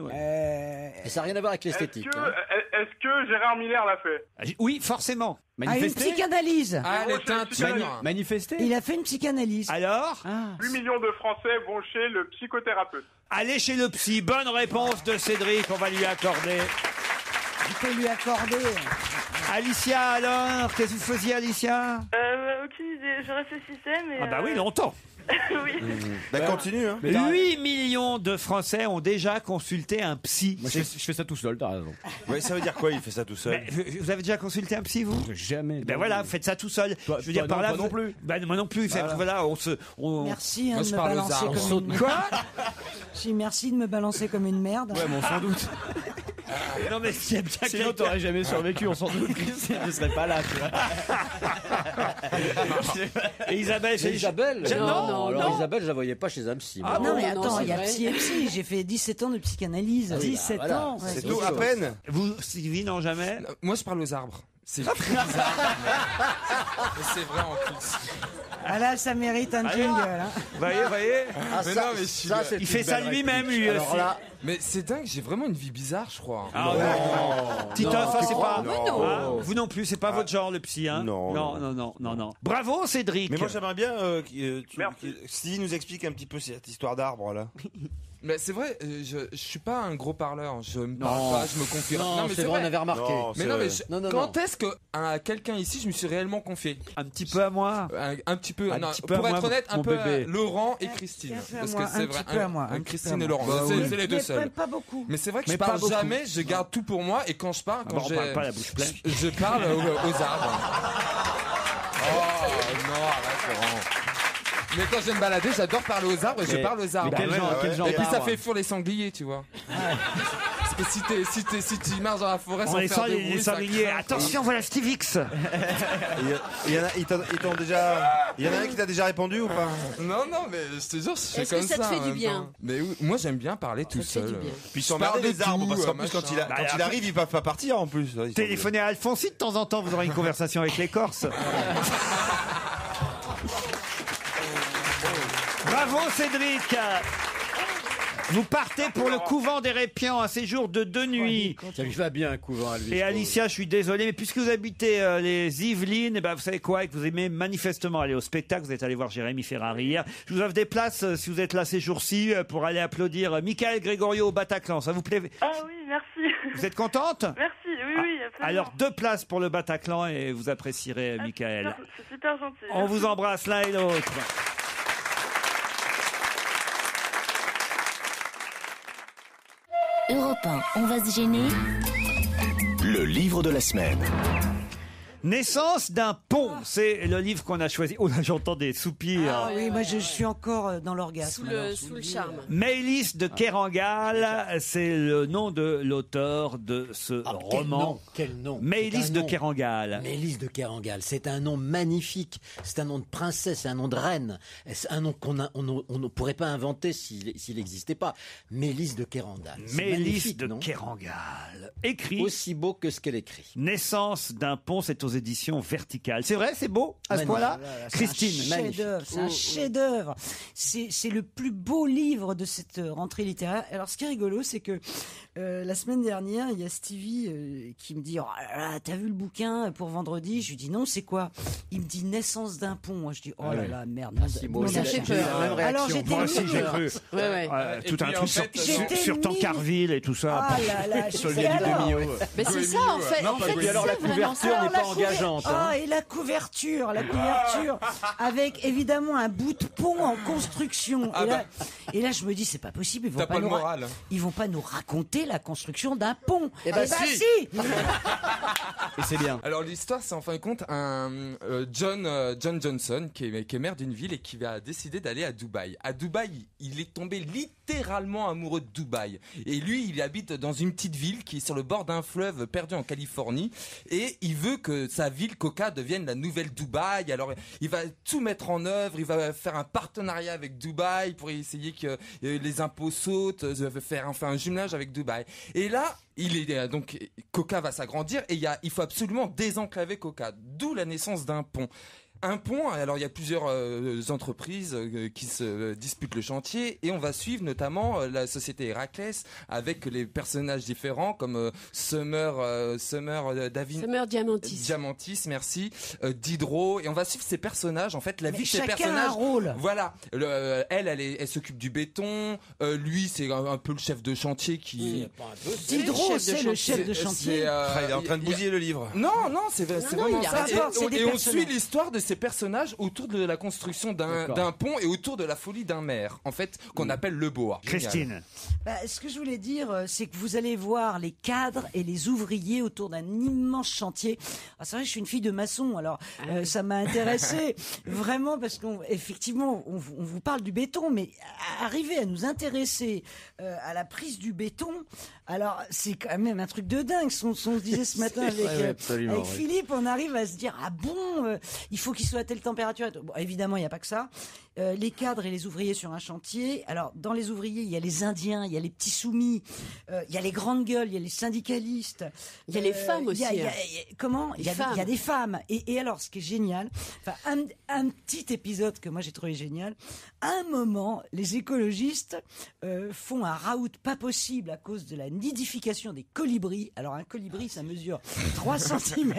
Et ça n'a rien à voir avec Est-ce l'esthétique. que, hein. est-ce que Gérard Miller l'a fait? Oui, forcément. Ah, une Manifester. psychanalyse. Ah, les teintures. Manifester. Il a fait une psychanalyse. Alors 8 millions de Français vont chez le psychothérapeute. allez chez le psy. Bonne réponse de Cédric. On va lui accorder. Il faut lui accorder. Alicia, alors, qu'est-ce que vous faisiez, Alicia? Aucune idée, je réfléchissais, mais... Ah bah oui, longtemps. oui. Bah continue. Hein. 8 millions de Français ont déjà consulté un psy. Moi je fais ça tout seul, t'as raison. Ouais, ça veut dire quoi? Il fait ça tout seul. Mais vous avez déjà consulté un psy, vous? Jamais. Ben voilà, faites ça tout seul. Toi- je veux dire toi par non, là. toi non plus. Ben, moi non plus. Voilà, Merci Moi, de je me parle aux balancer arbres. comme une... Quoi? Si, merci de me balancer comme une merde. Ouais, bon, sans doute. Non mais c'est bien Sinon quelqu'un- t'aurais jamais survécu, on s'en doute. Christine ne serait pas là, tu vois. Et Isabelle, Mais Isabelle Non, alors Isabelle, je la voyais pas chez un psy. moi. Ah non, mais non, attends, c'est il y a vrai. psy et psy. J'ai fait 17 ans de psychanalyse. Ah oui, 17 voilà. ans. C'est c'est tout, à chaud. peine. Vous, Sylvie, non jamais. Moi, je parle aux arbres. C'est très bizarre. mais c'est vrai en plus. Ah là, ça mérite un jingle. Hein. Voyez. Ah, Mais ça, non, mais je suis- ça, c'est Il une fait ça belle lui-même, réplique. lui Alors aussi. là, Mais c'est dingue, j'ai vraiment une vie bizarre, je crois. Ah non. Titoff, ça c'est pas. non. Hein, vous non plus, c'est pas votre genre le psy, hein. Non. Bravo, Cédric. Mais moi j'aimerais bien Merci. Stevie nous explique un petit peu cette histoire d'arbre là. Mais c'est vrai, je suis pas un gros parleur. Je me parle pas, je me confie. non, mais c'est vrai, on avait remarqué. Non, Mais c'est non, mais vrai. Non, quand est-ce que à quelqu'un ici, je me suis réellement confié? Un petit peu à moi. Un petit peu. Un non, petit peu pour à être moi, honnête, un mon peu bébé. Laurent et Christine. Un petit peu à Parce moi, que c'est un vrai. petit peu à moi, un petit Christine peu à et moi. Laurent. Bah C'est les deux Mais seuls. pas beaucoup. Mais c'est vrai que Mais je pas parle beaucoup. jamais, je garde tout pour moi et quand je parle, Ah quand bah, on parle pas la bouche pleine. je parle aux arbres. Oh non, arrête Laurent. Mais quand je vais me balader, j'adore parler aux arbres et je Mais- parle aux arbres. mais quel genre Et puis ça d'arbre fait fuir les sangliers, tu vois. Parce que si tu marches dans la forêt On sans les faire de sent, bruit, les ça sangliers. craint. Attention, voilà Stevix. Il y en a, ils t'ont déjà. Il y en a un qui t'a déjà répondu ou pas? Non, mais je te jure, je fais Est-ce que comme ça te ça. fait en du même bien temps. Mais oui, moi j'aime bien parler tout te fait seul. du bien. Puis Je ils sont parle emmerdés de les arbres tout, parce qu'en plus machin. quand Bah, il arrive, ils peuvent pas partir en plus. Ils sont- Téléphonez à Alfonsi de temps en temps, vous aurez une conversation avec les Corses. Bravo Cédric. Vous partez pour le couvent des Répians, un séjour de 2 nuits. Ça lui va bien un couvent à lui. Et je Alicia, je suis désolé, mais puisque vous habitez les Yvelines, eh ben vous savez quoi, et que vous aimez manifestement aller au spectacle, vous êtes allé voir Jérémy Ferrari hier, je vous offre des places, si vous êtes là ces jours-ci, pour aller applaudir Michael Gregorio au Bataclan. Ça vous plaît? Ah oui, merci. Vous êtes contente? Merci, oui, absolument. Alors 2 places pour le Bataclan et vous apprécierez Michael. C'est super gentil. On vous embrasse l'un et l'autre. Europe 1, on va se gêner. Le livre de la semaine. Naissance d'un pont, c'est le livre qu'on a choisi. Oh là, j'entends des soupirs. Ah oui, moi je suis encore dans l'orgasme. Sous le charme. Maëlys de Kerangal, c'est le nom de l'auteur de ce roman. Quel nom. Maëlys C'est un de nom. Kerangal. Maëlys de Kerangal, c'est un nom magnifique, c'est un nom de princesse, c'est un nom de reine, c'est un nom qu'on ne pourrait pas inventer s'il n'existait pas. Maëlys de Kerangal. C'est Maëlys magnifique, de non Kerangal. Écrit. Aussi beau que ce qu'elle écrit. Naissance d'un pont, c'est aux aux éditions Verticales. C'est vrai, c'est beau à ce point-là. Christine, C'est un chef-d'œuvre. C'est le plus beau livre de cette rentrée littéraire. Alors, ce qui est rigolo, c'est que la semaine dernière, il y a Stevie qui me dit, oh là là, t'as vu le bouquin pour vendredi? Je lui dis non, c'est quoi? Il me dit Naissance d'un pont. Moi, je dis oh là là, merde. Ça fait peur. Alors j'étais moi aussi j'ai cru. Tout un truc sur Tancarville et tout ça. Ah là là, mais c'est ça en fait. Et alors la couverture n'est pas engageante. Ah, et la couverture avec évidemment un bout de pont en construction. Et là, je me dis, c'est pas possible. Ils vont pas nous raconter la construction d'un pont. Eh ben si. Et c'est bien. Alors l'histoire, c'est en fin de compte un John Johnson qui est maire d'une ville et qui va décider d'aller à Dubaï. À Dubaï, il est tombé littéralement amoureux de Dubaï. Et lui, il habite dans une petite ville qui est sur le bord d'un fleuve perdu en Californie. Et il veut que sa ville, Coca, devienne la nouvelle Dubaï. Alors, il va tout mettre en œuvre. Il va faire un partenariat avec Dubaï pour essayer que les impôts sautent, faire un jumelage avec Dubaï. Et là, donc Coca va s'agrandir et il faut absolument désenclaver Coca. D'où la naissance d'un pont. Un pont, alors il y a plusieurs entreprises qui se disputent le chantier et on va suivre notamment la société Héraclès avec les personnages différents comme Summer Diamantis, merci, Diderot, et on va suivre ces personnages, en fait la vie de ces personnages. Un rôle. Voilà, elle s'occupe du béton, lui c'est un peu le chef de chantier qui. Diderot c'est le chef de chantier. Il est en train de bousiller le livre. Non, c'est vraiment ça. Et on suit l'histoire de ces personnages autour de la construction d'un pont et autour de la folie d'un maire, en fait, qu'on appelle le boa. Christine. Ce que je voulais dire, c'est que vous allez voir les cadres et les ouvriers autour d'un immense chantier. C'est vrai, je suis une fille de maçon, alors ça m'a intéressée vraiment parce qu'effectivement, on vous parle du béton, mais arriver à nous intéresser à la prise du béton, alors c'est quand même un truc de dingue. On se disait ce matin avec Philippe, on arrive à se dire ah bon, il faut qu'il soit à telle température. Bon, évidemment, il n'y a pas que ça. Les cadres et les ouvriers sur un chantier. Alors, dans les ouvriers, il y a les Indiens, il y a les petits soumis, il y a les grandes gueules, il y a les syndicalistes. Il y a les femmes aussi. Il y a des femmes. Et alors, ce qui est génial, un petit épisode que moi j'ai trouvé génial. À un moment, les écologistes font un raout pas possible à cause de la nidification des colibris. Alors, un colibri, ça mesure 3 cm.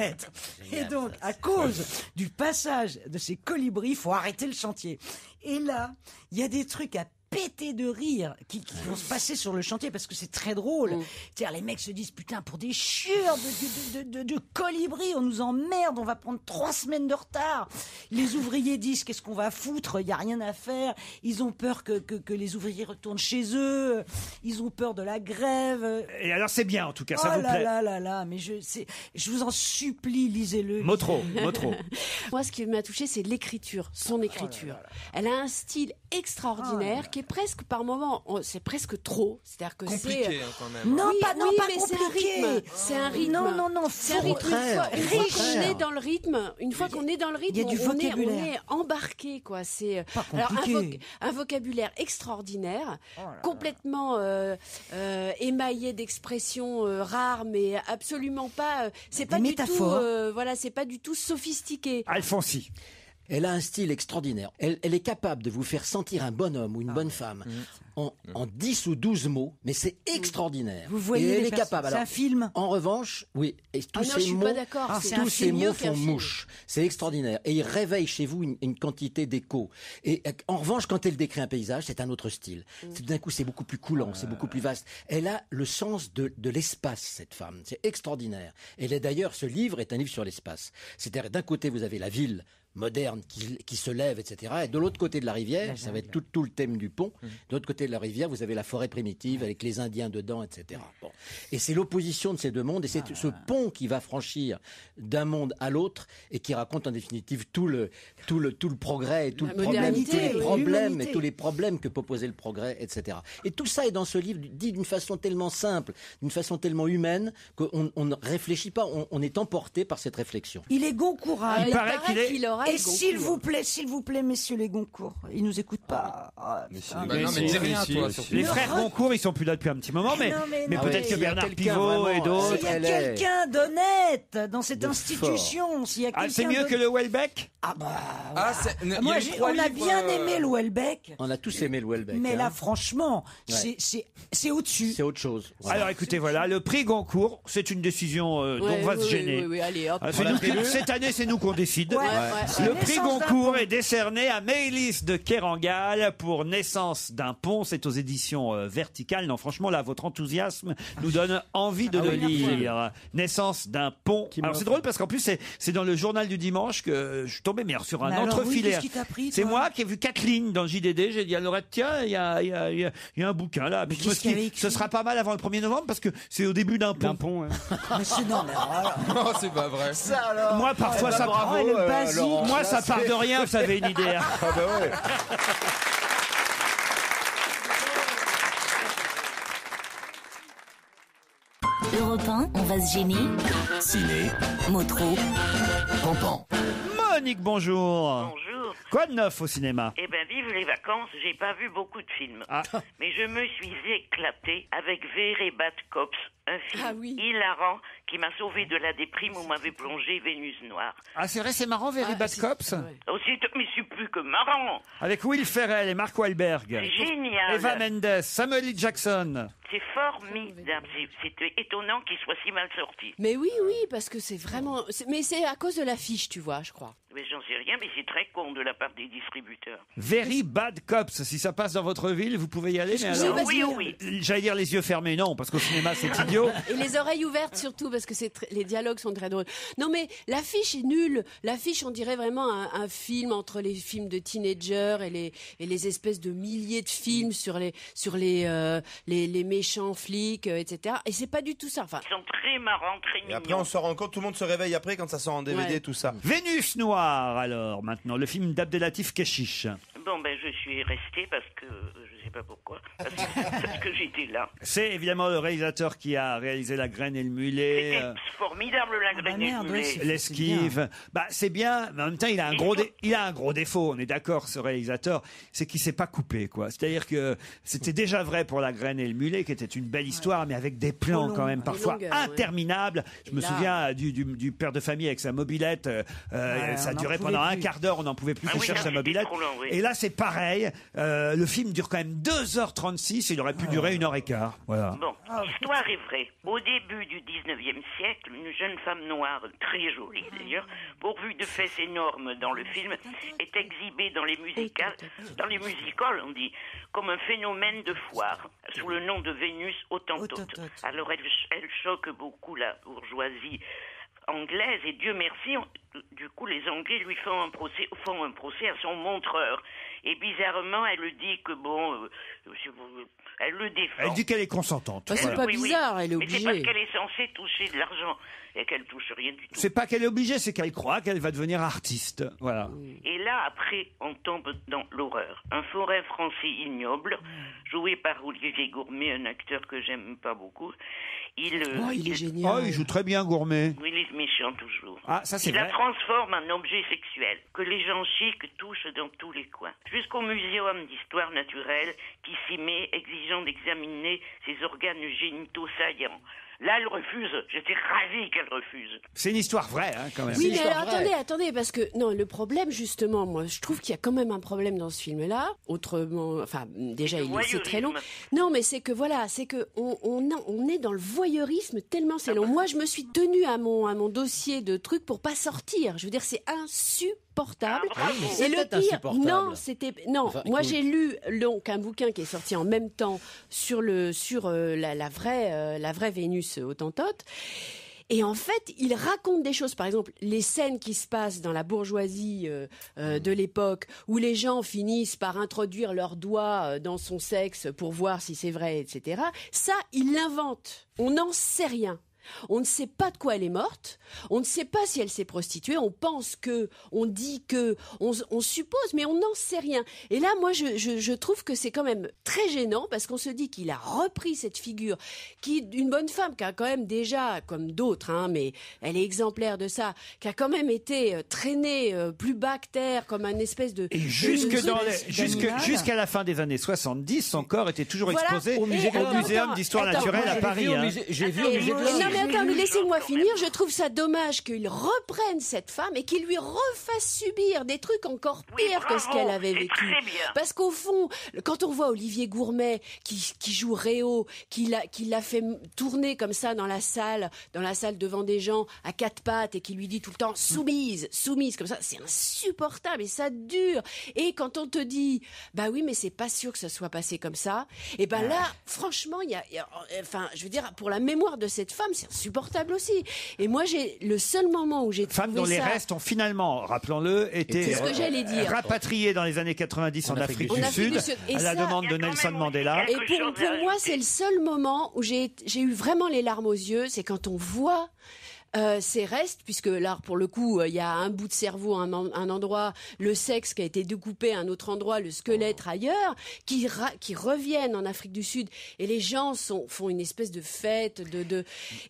Et donc, à cause du passage de ces colibris, il faut arrêter le chantier. Et là, il y a des trucs à péter de rire qui vont se passer sur le chantier parce que c'est très drôle. C'est-à-dire, les mecs se disent putain, pour des chieurs de colibris, on nous emmerde, on va prendre 3 semaines de retard. Les ouvriers disent qu'est-ce qu'on va foutre, il y a rien à faire. Ils ont peur que les ouvriers retournent chez eux. Ils ont peur de la grève. Et alors c'est bien en tout cas, ça vous plaît. Là, mais je vous en supplie, lisez-le. Motro. Moi, ce qui m'a touché, c'est l'écriture, son écriture. Elle a un style extraordinaire qui est presque par moments, c'est presque trop. C'est-à-dire que compliqué quand même. Non, oui, pas compliqué. C'est un rythme. Non, c'est un rythme. Une fois qu'on est dans le rythme, il y a du vocabulaire. On est embarqué, quoi. C'est alors un vocabulaire extraordinaire, complètement émaillé d'expressions rares, mais absolument pas. C'est pas du tout. C'est pas du tout sophistiqué. Alfonsi. Elle a un style extraordinaire. Elle est capable de vous faire sentir un bonhomme ou une bonne femme en 10 ou 12 mots, mais c'est extraordinaire. Vous voyez, elle est capable. C'est un film. En revanche, oui, et tous ces mots font mouche. C'est extraordinaire. Et il réveille chez vous une quantité d'écho. Et en revanche, quand elle décrit un paysage, c'est un autre style. Tout d'un coup, c'est beaucoup plus coulant, c'est beaucoup plus vaste. Elle a le sens de l'espace, cette femme. C'est extraordinaire. D'ailleurs, ce livre est un livre sur l'espace. C'est-à-dire, d'un côté, vous avez la ville moderne qui se lève, etc. Et de l'autre côté de la rivière, ça va être tout le thème du pont. De l'autre côté de la rivière, vous avez la forêt primitive avec les Indiens dedans, etc. Bon. Et c'est l'opposition de ces deux mondes, et c'est ce pont qui va franchir d'un monde à l'autre et qui raconte en définitive tout le progrès, et tout le problème, tous les problèmes que peut poser le progrès, etc. Et tout ça est dans ce livre dit d'une façon tellement simple, d'une façon tellement humaine qu'on ne réfléchit pas, on est emporté par cette réflexion. Il est Goncourt. Il paraît qu'il aura Et s'il vous plaît, messieurs les Goncourt, ils nous écoutent pas. Non, mais dis rien, toi. Les frères Goncourt, ils sont plus là depuis un petit moment, mais peut-être que Bernard Pivot et d'autres. S'il y a quelqu'un d'honnête dans cette institution, s'il y a quelqu'un c'est mieux que le Houellebecq? Moi, on a bien aimé le Houellebecq. On a tous aimé le Houellebecq. Mais là, franchement, c'est au-dessus. C'est autre chose. Voilà. Alors écoutez, voilà, le prix Goncourt, c'est une décision dont on va se gêner. Oui, allez, hop. Cette année, c'est nous qu'on décide. Ouais. Le prix Goncourt est décerné à Maëlys de Kerangal pour Naissance d'un pont. C'est aux éditions Verticales. Non, franchement, là, votre enthousiasme nous donne envie de le lire. Naissance d'un pont. Alors c'est drôle parce qu'en plus, c'est dans le journal du dimanche que je suis tombé sur un entrefilaire. C'est moi qui ai vu Kathleen dans le JDD. J'ai dit à Laurette, tiens, il y a un bouquin là. Ce sera pas mal avant le 1er novembre parce que c'est au début d'un pont. Mais c'est non, mais non, c'est pas vrai. Ça alors. Moi, parfois, ça part. Moi, ça part de rien, vous avez une idée. Ah bah ouais. Europe 1, on va se gêner. Ciné, Motro. Pampan. Monique, bonjour. Bonjour. Quoi de neuf au cinéma? Eh ben, vive les vacances, j'ai pas vu beaucoup de films. Mais je me suis éclatée avec Very Bad Cops, un film hilarant qui m'a sauvé de la déprime où m'avait plongé Vénus Noire. Ah, c'est vrai, c'est marrant, Very Bad Cops? Mais c'est plus que marrant. Avec Will Ferrell et Mark Wahlberg. C'est génial. Eva Mendes, Samuel L. Jackson. C'est formidable. C'est étonnant qu'il soit si mal sorti. Mais oui, parce que c'est vraiment... Mais c'est à cause de l'affiche, tu vois, je crois. Mais j'en sais rien, mais c'est très con de la part des distributeurs. Very Bad Cops. Si ça passe dans votre ville, vous pouvez y aller. Mais alors... Oui. J'allais dire les yeux fermés, non, parce qu'au cinéma, c'est idiot. Et les oreilles ouvertes surtout, parce que les dialogues sont très drôles. Non, mais l'affiche est nulle. L'affiche, on dirait vraiment un film entre les films de teenagers et les espèces de milliers de films sur les méchants flics, etc. Et c'est pas du tout ça. Enfin, ils sont très marrants, très mignons. Et après, on se rend compte, tout le monde se réveille après quand ça sort en DVD, tout ça. Vénus Noire, alors, maintenant, le film d'Abdelatif Keshish. Bon, ben, je suis restée parce que, je sais pas pourquoi, parce que j'étais là. C'est évidemment le réalisateur qui a réalisé La Graine et le Mulet. C'est formidable, La Graine et le Mulet. L'Esquive. C'est bien, mais en même temps, il a un gros défaut, on est d'accord, ce réalisateur, c'est qu'il s'est pas coupé, quoi. C'est-à-dire que c'était déjà vrai pour La Graine et le Mulet, qui était une belle histoire, mais avec des plans quand même parfois interminables. Je me souviens du père de famille avec sa mobilette, ça durait pendant un quart d'heure, on n'en pouvait plus qu'il cherche sa mobilette. Et là, c'est pareil, le film dure quand même 2h36, il aurait pu durer 1h15. Voilà. Bon, l'histoire est vraie. Au début du 19e siècle, une jeune femme noire, très jolie d'ailleurs, pourvue de fesses énormes dans le film, est exhibée dans les musicales, on dit, comme un phénomène de foire, sous le nom de Vénus Hottentote. Alors elle choque beaucoup la bourgeoisie anglaise et Dieu merci, du coup les Anglais lui font un procès à son montreur. Et bizarrement, elle le dit que elle le défend. Elle dit qu'elle est consentante. C'est pas bizarre, elle est obligée. Mais c'est parce qu'elle est censée toucher de l'argent et qu'elle touche rien du tout. C'est pas qu'elle est obligée, c'est qu'elle croit qu'elle va devenir artiste. Voilà. Et là, après, on tombe dans l'horreur. Un forain français ignoble, joué par Olivier Gourmet, un acteur que j'aime pas beaucoup. Il est génial. Oh, il joue très bien, Gourmet. Il est méchant toujours. Ah, ça c'est il vrai. la transforme en objet sexuel que les gens chics touchent dans tous les coins. Jusqu'au muséum d'histoire naturelle qui s'y met, exigeant d'examiner ses organes génitaux saillants. Là, elle refuse. J'étais ravi qu'elle refuse. C'est une histoire vraie, hein, quand même. Oui, mais alors, attendez, parce que, non, le problème, justement, moi, je trouve qu'il y a quand même un problème dans ce film-là. Autrement, enfin, déjà, c'est très long. Non, mais c'est que, voilà, c'est que, on est dans le voyeurisme tellement c'est long. Moi, je me suis tenue à mon dossier de trucs pour pas sortir. Je veux dire, c'est insupportable. Et le pire, enfin, moi j'ai lu donc un bouquin qui est sorti en même temps sur la vraie Vénus Hottentote. Et en fait, il raconte des choses. Par exemple, les scènes qui se passent dans la bourgeoisie de l'époque, où les gens finissent par introduire leurs doigts dans son sexe pour voir si c'est vrai, etc. Ça, il l'invente. On n'en sait rien. On ne sait pas de quoi elle est morte. On ne sait pas si elle s'est prostituée. On pense que, on dit que, on suppose, mais on n'en sait rien. Et là, moi, je trouve que c'est quand même très gênant parce qu'on se dit qu'il a repris cette figure d'une bonne femme qui a quand même déjà, comme d'autres, hein, mais elle est exemplaire de ça, qui a quand même été traînée plus bas que terre comme un espèce de... Et jusqu'à la fin des années 70, son corps était toujours exposé au Muséum d'Histoire naturelle à Paris. J'ai vu au musée de l'Homme. Non mais attends, mais laissez-moi finir. Je trouve ça dommage qu'ils reprennent cette femme et qu'ils lui refassent subir des trucs encore pires que ce qu'elle avait vécu. Parce qu'au fond, quand on voit Olivier Gourmet qui joue Réau, qui l'a fait tourner comme ça dans la salle devant des gens à quatre pattes et qui lui dit tout le temps soumise comme ça, c'est insupportable et ça dure. Et quand on te dit bah oui mais c'est pas sûr que ça soit passé comme ça, et ben là franchement enfin je veux dire pour la mémoire de cette femme c'est insupportable aussi. Et moi le seul moment où j'ai trouvé femme dont les restes ont finalement, rappelons-le, été rapatriés dans les années 90 en Afrique du Sud à la demande de Nelson Mandela. Et pour moi c'est le seul moment où j'ai eu vraiment les larmes aux yeux, c'est quand on voit ces restes, puisque là, pour le coup, il y a un bout de cerveau à un endroit, le sexe qui a été découpé à un autre endroit, le squelette ailleurs, qui reviennent en Afrique du Sud, et les gens font une espèce de fête,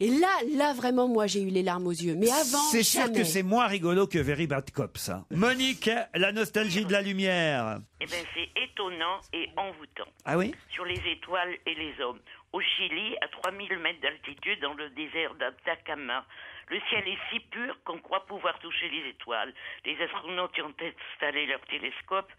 et là, vraiment, moi, j'ai eu les larmes aux yeux. Mais avant, c'est sûr que c'est moins rigolo que Very Bad Cop, ça. Monique, la nostalgie de la lumière. Eh ben, c'est étonnant et envoûtant. Ah oui? Sur les étoiles et les hommes. Au Chili, à 3000 mètres d'altitude, dans le désert d'Atacama, le ciel est si pur qu'on croit pouvoir toucher les étoiles. Les astronautes y ont installé leur télescope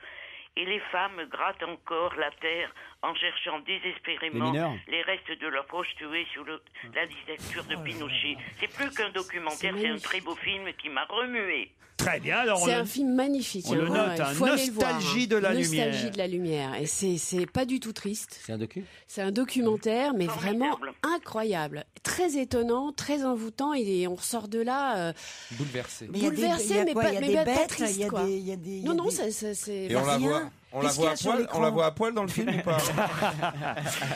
et les femmes grattent encore la terre en cherchant désespérément les restes de leurs proches tués sous la dictature de Pinochet. C'est plus qu'un documentaire, c'est un très beau film qui m'a remué. Très bien, alors c'est un film magnifique. On le note, nostalgie de la lumière. Nostalgie de la lumière. Et c'est pas du tout triste. C'est un docu. C'est un documentaire, mais vraiment incroyable. Très étonnant, très envoûtant, et on ressort de là bouleversé. Bouleversé, mais pas triste, quoi. Non, c'est... Et on la voit à poil dans le film ou pas?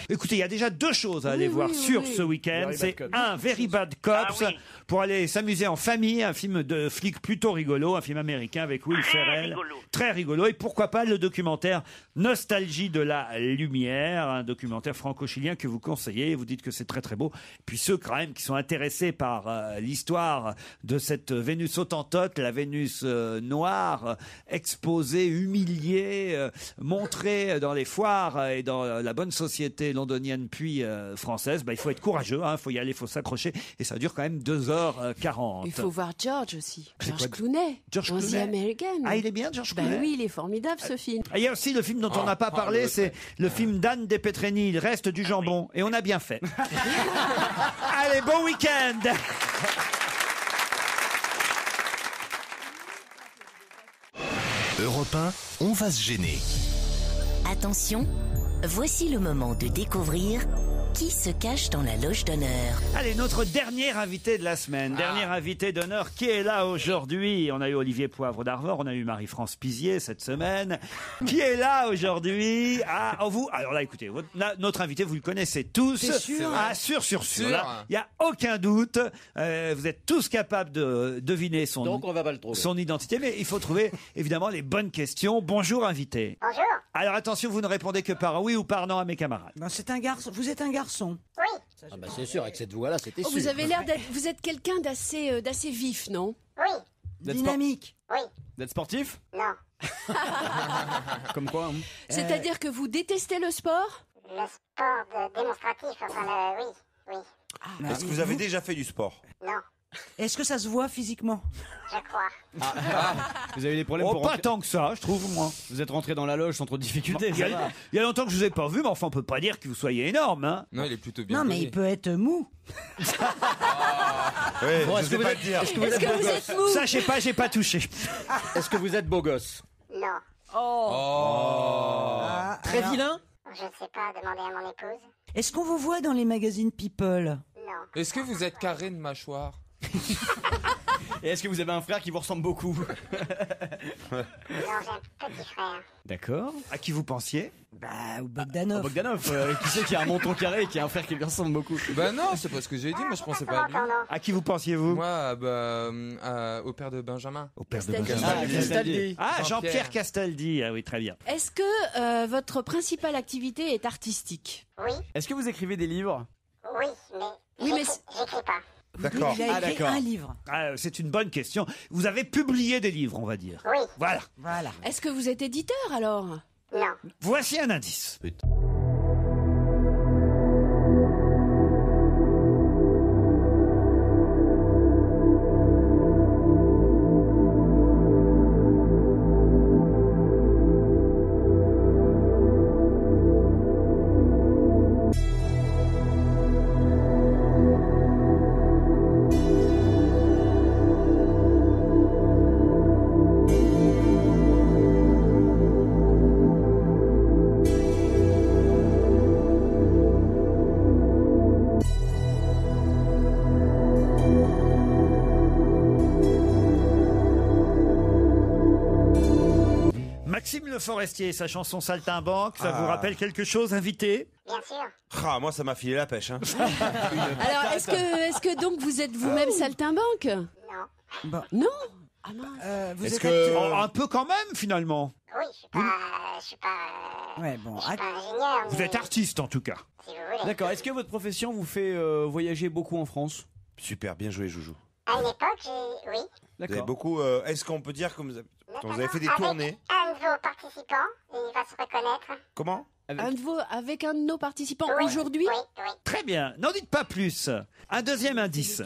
Écoutez, il y a déjà deux choses à aller voir sur ce week-end. C'est un Very Bad Cops pour aller s'amuser en famille, un film de flic plutôt rigolo, un film américain avec Will Ferrell. Très rigolo. Et pourquoi pas le documentaire Nostalgie de la lumière, un documentaire franco-chilien que vous conseillez. Vous dites que c'est très très beau. Puis ceux quand même qui sont intéressés par l'histoire de cette Vénus hottentote, la Vénus noire, exposée, humiliée, montrée dans les foires et dans la bonne société londonienne puis française, il faut être courageux, il faut y aller, il faut s'accrocher, et ça dure quand même 2h40. Il faut voir George aussi, George Clooney, George dans The American. Ah, il est bien, George Clooney? Oui, il est formidable ce film. Il y a aussi le film dont on n'a pas parlé, c'est le film d'Anne Despetrény, Il reste du jambon, et on a bien fait. Allez, bon week-end. Europe 1, on va se gêner. Attention, voici le moment de découvrir qui se cache dans la loge d'honneur. Allez, notre dernier invité de la semaine, dernier invité d'honneur qui est là aujourd'hui. On a eu Olivier Poivre d'Arvor, on a eu Marie-France Pizier cette semaine. Qui est là aujourd'hui? Alors là, écoutez, notre invité, vous le connaissez tous. C'est sûr. Ah, sûr. Là, il n'y a aucun doute. Vous êtes tous capables de deviner Donc on va pas le trouver. son identité, mais il faut trouver évidemment les bonnes questions. Bonjour, invité. Bonjour. Alors attention, vous ne répondez que par oui ou par non à mes camarades. Non, c'est un garçon. Vous êtes un garçon. Oui. Ah bah c'est sûr, avec cette voix-là, c'était sûr. Vous avez l'air vous êtes quelqu'un d'assez vif, non? Oui. Dynamique. Oui. D'être sportif? Non. Comme quoi C'est-à-dire que vous détestez le sport? Le sport démonstratif, enfin oui. Est-ce que vous avez déjà fait du sport? Non. Est-ce que ça se voit physiquement? Je crois. Vous avez des problèmes pour pas rentrer... tant que ça, je trouve, moi. Vous êtes rentré dans la loge sans trop de difficultés. Il y a longtemps que je vous ai pas vu, mais enfin, on peut pas dire que vous soyez énorme, hein. Non, il est plutôt bien. Non, mais il peut être mou. Oui, Bon, je sais pas le dire. Est-ce que vous êtes beau gosse? mou? Ça, j'ai pas touché. Est-ce que vous êtes beau gosse? Non. Très vilain? Je sais pas, demandez à mon épouse. Est-ce qu'on vous voit dans les magazines People? Non. Est-ce que vous êtes carré de mâchoire? Et est-ce que vous avez un frère qui vous ressemble beaucoup? Non, j'ai un petit frère. D'accord. À qui vous pensiez? Ou Bogdanov. Bogdanov, qui c'est qui a un menton carré et qui a un frère qui lui ressemble beaucoup? Bah non, c'est pas ce que j'ai dit, moi je pensais pas à lui. À qui vous pensiez-vous? Moi, au père de Benjamin. Au père de Castaldi. Benjamin. Castaldi. Ah, Jean-Pierre Castaldi. Ah oui, très bien. Est-ce que votre principale activité est artistique? Oui, Est-ce que vous écrivez des livres? oui, Oui, mais j'écris pas. D'accord. Il a écrit un livre. Ah, c'est une bonne question. Vous avez publié des livres, on va dire. Oui. Voilà. est-ce que vous êtes éditeur alors? Non. Voici un indice. Maxime Le Forestier, sa chanson Saltimbanque, ça vous rappelle quelque chose, invité? Bien sûr. Ah, moi, ça m'a filé la pêche. Hein. Alors, est-ce que donc vous êtes vous-même saltimbanque? Non. Non? Vous Est-ce êtes que acteur. un peu quand même, finalement? Oui, je suis pas Ouais, bon. ingénieur. Vous êtes artiste, en tout cas. Si vous voulez. D'accord. Est-ce que votre profession vous fait voyager beaucoup en France? Super, bien joué, Joujou. À une époque, oui. Vous avez D'accord. beaucoup. Est-ce qu'on peut dire que vous avez fait des Avec tournées? un de vos participants, il va se reconnaître. Comment? Avec un de nos participants Oui, aujourd'hui? Oui. Très bien. N'en dites pas plus. Un deuxième indice.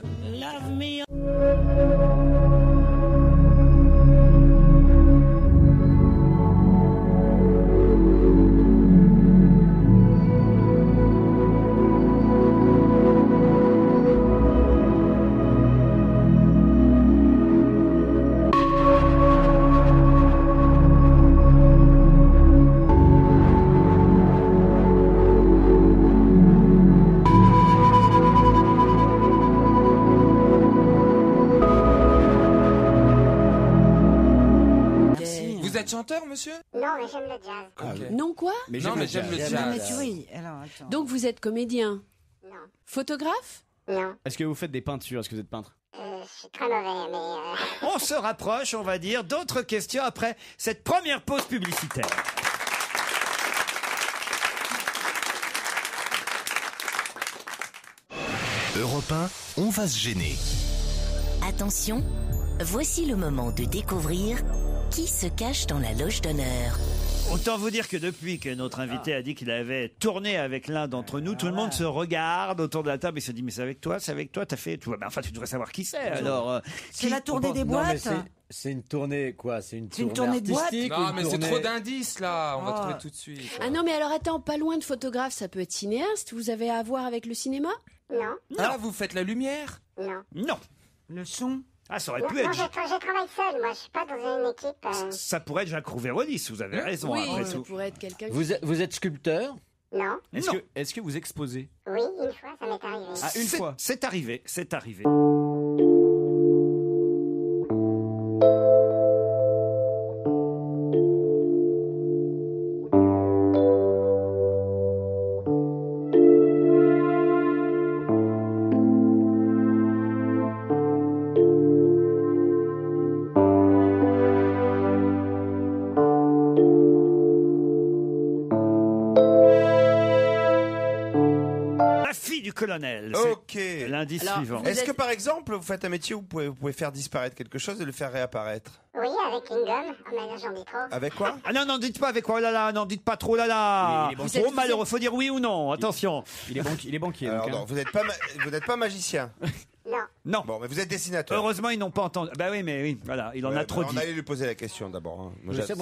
Vous êtes chanteur, monsieur? Non, mais j'aime le jazz. Ok. Non quoi? Non, mais j'aime le Non, mais jazz. oui. Alors, attends. Donc vous êtes comédien? Non. Photographe? Non. Est-ce que vous faites des peintures? Est-ce que vous êtes peintre? Je suis très mauvais, mais... On se rapproche, on va dire. D'autres questions après cette première pause publicitaire. Europe 1, on va se gêner. Attention, voici le moment de découvrir qui se cache dans la loge d'honneur. Autant vous dire que depuis que notre invité a dit qu'il avait tourné avec l'un d'entre nous, tout le monde se regarde autour de la table et se dit mais c'est avec toi, t'as fait tout. Ben, enfin, tu devrais savoir qui c'est. Alors, C'est la tournée des boîtes. C'est une tournée, quoi? C'est une tournée de boîte artistique ou Non, une mais c'est tournée- trop d'indices là, on va trouver tout de suite. Ah non, mais alors attends, pas loin de photographe, ça peut être cinéaste. Vous avez à voir avec le cinéma? Non. Ah, vous faites la lumière? Non. Non. Le son. Ah, ça aurait Non, pu non, être. je travaille seule, moi. Je suis pas dans une équipe. Ça pourrait être Jacques Rouvérolis, vous avez raison. Oui, après ça tout. pourrait être quelqu'un. Vous êtes sculpteur? Non. Est-ce que vous exposez? Oui, une fois, ça m'est arrivé. Ah, une fois. C'est arrivé, c'est arrivé. La fille du colonel. c'est Ok. L'indice Alors, suivant. vous Est-ce êtes- que par exemple, vous faites un métier où vous pouvez faire disparaître quelque chose et le faire réapparaître? Oui, avec une gomme. Oh, mais là, j'en dis trop. Avec quoi? Ah non, non, dites pas avec quoi, oh là là, non, dites pas trop, oh là là. Il est bon. Vous êtes- Oh, malheureux, faut dire oui ou non, attention. Il est banquier. Alors, donc, hein. non, vous n'êtes pas magicien. Non. Non. Bon, mais vous êtes dessinateur. Heureusement, ils n'ont pas entendu. Bah oui, mais oui, voilà, il en Ouais, a trop on dit. allait lui poser la question d'abord. Hein. Je sais,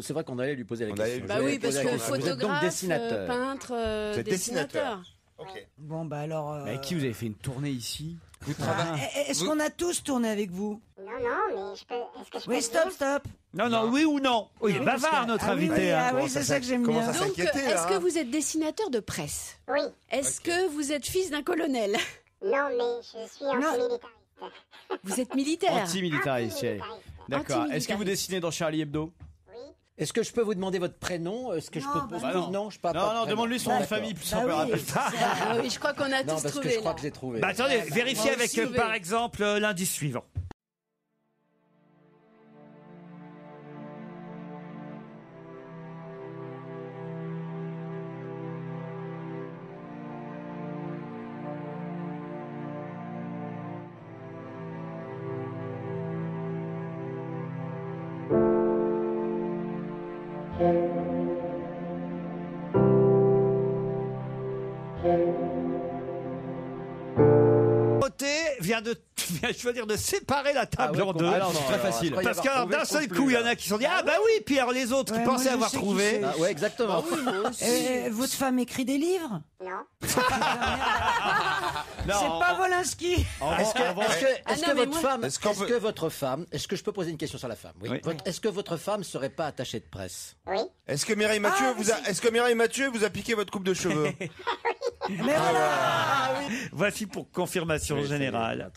c'est vrai qu'on allait lui poser la On allait question. lui Bah Je oui, vais parce poser que la question. Vous êtes donc photographe, dessinateur. peintre, Vous êtes dessinateur. Ok. Bon, bah alors. Mais avec qui vous avez fait une tournée ici? Vous travaillez. Est-ce qu'on a tous tourné avec vous? Non, non, mais je peux... Est-ce que je peux... Oui, le stop, dire stop. Non, non, oui ou non. Oui, il est Oui, parce bavard, que- notre ah oui, invité. oui, hein. ah oui, c'est ça que j'aime comment bien. ça Donc, s'inquiéter, est-ce là, que hein. vous êtes dessinateur de presse? Oui. Est-ce que vous êtes fils d'un colonel? Non, mais je suis anti-militariste. Vous êtes militaire. Anti-militariste, Thierry. D'accord. Est-ce que vous dessinez dans Charlie Hebdo? Est-ce que je peux vous demander votre prénom? Est-ce que je peux non, je peux pas. Non, demande-lui son nom de famille, plus simple. Oui, je crois qu'on a tous parce trouvé. que je crois que j'ai trouvé. Bah, attendez, vérifiez avec, par exemple, l'indice suivant. Vient de choisir de séparer la table en deux. Alors, c'est très facile. Parce que d'un seul coup, il y en a qui se sont dit ah bah oui, puis alors les autres qui pensaient avoir trouvé. Ouais, exactement. Votre femme écrit des livres? Non. C'est pas Volinsky. Est-ce que votre femme, est-ce que je peux poser une question sur la femme? Oui. Est-ce que votre femme serait pas attachée de presse? Oui. Est-ce que Mireille Mathieu vous a piqué votre coupe de cheveux? Mais voilà. Voici pour confirmation générale.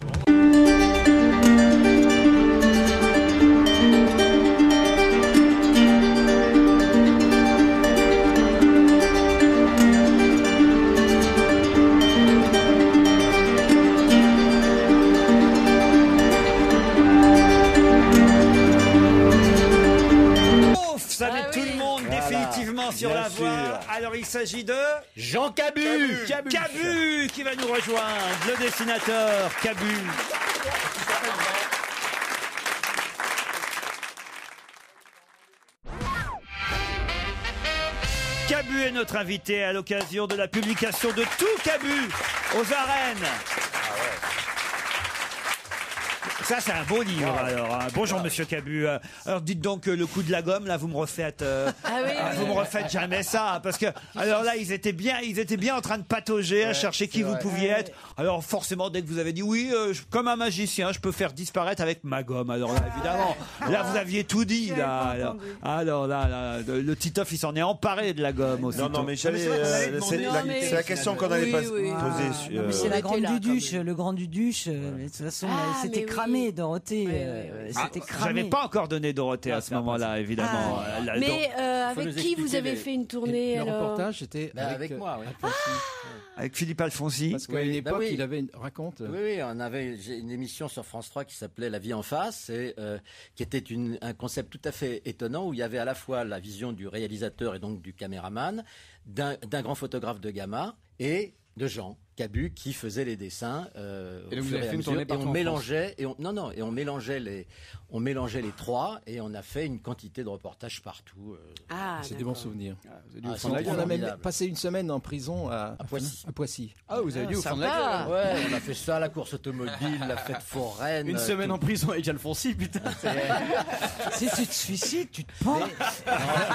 Ça met tout le monde définitivement sur la voie. Alors il s'agit de Jean Cabu. Cabu qui va nous rejoindre, le dessinateur Cabu. Cabu est notre invité à l'occasion de la publication de Tout Cabu aux arènes. Ça, c'est un beau livre, alors. Hein. Bonjour, monsieur Cabu. Alors, dites donc, le coup de la gomme, là, vous me refaites jamais ça. Parce que, alors là, ils étaient bien en train de patauger, à chercher qui vous pouviez être. Alors, forcément, dès que vous avez dit oui, comme un magicien, je peux faire disparaître avec ma gomme. Alors là, évidemment, là, vous aviez tout dit, là. Alors là, le Titoff, il s'en est emparé de la gomme aussi. Non, mais c'est la question qu'on allait pas poser. C'est la grande Duduche, le grand Duduche. De toute façon, c'était cramé. Dorothée, c'était cramé. J'avais pas encore donné Dorothée à ce moment-là, évidemment. Mais avec qui vous avez fait une tournée Le alors reportage, c'était avec moi. Avec Philippe Alfonsi. Parce qu'à une époque, il avait raconte. Oui, on avait une émission sur France 3 qui s'appelait La vie en face, et qui était un concept tout à fait étonnant où il y avait à la fois la vision du réalisateur et donc du caméraman, d'un grand photographe de Gamma et de Jean Cabu qui faisait les dessins et vous avez fait une tournée et on mélangeait on mélangeait les trois et on a fait une quantité de reportages partout. C'est des bons souvenirs. On a même passé une semaine en prison à Poissy. Ah, vous avez dû vous prendre la gueule. Ouais, on a fait ça, la course automobile, la fête foraine. Une semaine en prison avec Alfonsi, putain. Si tu te suicides, tu te pends.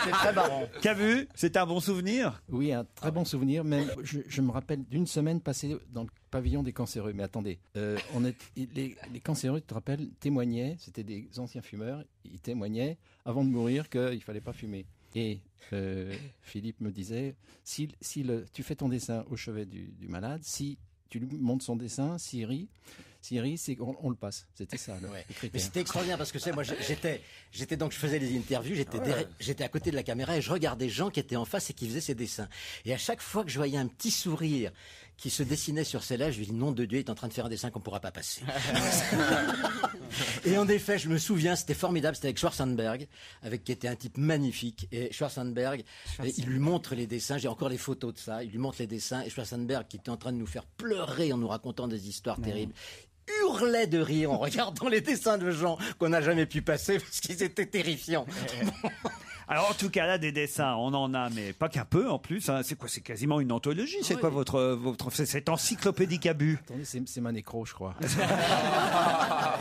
C'est très marrant. Cabu, c'est un bon souvenir? Oui, un très bon souvenir. Même, je me rappelle d'une semaine passée dans le pavillon des cancéreux. Mais attendez, les cancéreux, tu te rappelles, témoignaient, c'était des anciens fumeurs, ils témoignaient avant de mourir qu'il ne fallait pas fumer. Et Philippe me disait, si tu fais ton dessin au chevet du malade, si tu lui montres son dessin, s'il rit, c'est on le passe. C'était ça. Le critère. Mais c'était extraordinaire parce que moi j'étais donc je faisais des interviews, j'étais à côté de la caméra et je regardais Jean qui était en face et qui faisait ses dessins. Et à chaque fois que je voyais un petit sourire qui se dessinait sur ses lèvres, je lui dis nom de Dieu, il est en train de faire un dessin qu'on pourra pas passer. Et en effet, je me souviens, c'était formidable, c'était avec Schwarzenberg, qui était un type magnifique. Et Schwarzenberg, il lui montre les dessins, j'ai encore les photos de ça, il lui montre les dessins et Schwarzenberg qui était en train de nous faire pleurer en nous racontant des histoires terribles. Hurlait de rire en regardant les dessins de Jean qu'on n'a jamais pu passer parce qu'ils étaient terrifiants. Alors en tout cas là des dessins on en a mais pas qu'un peu en plus hein. C'est quoi, c'est quasiment une anthologie, c'est quoi votre cette encyclopédie Cabu? Attendez, c'est ma nécro je crois.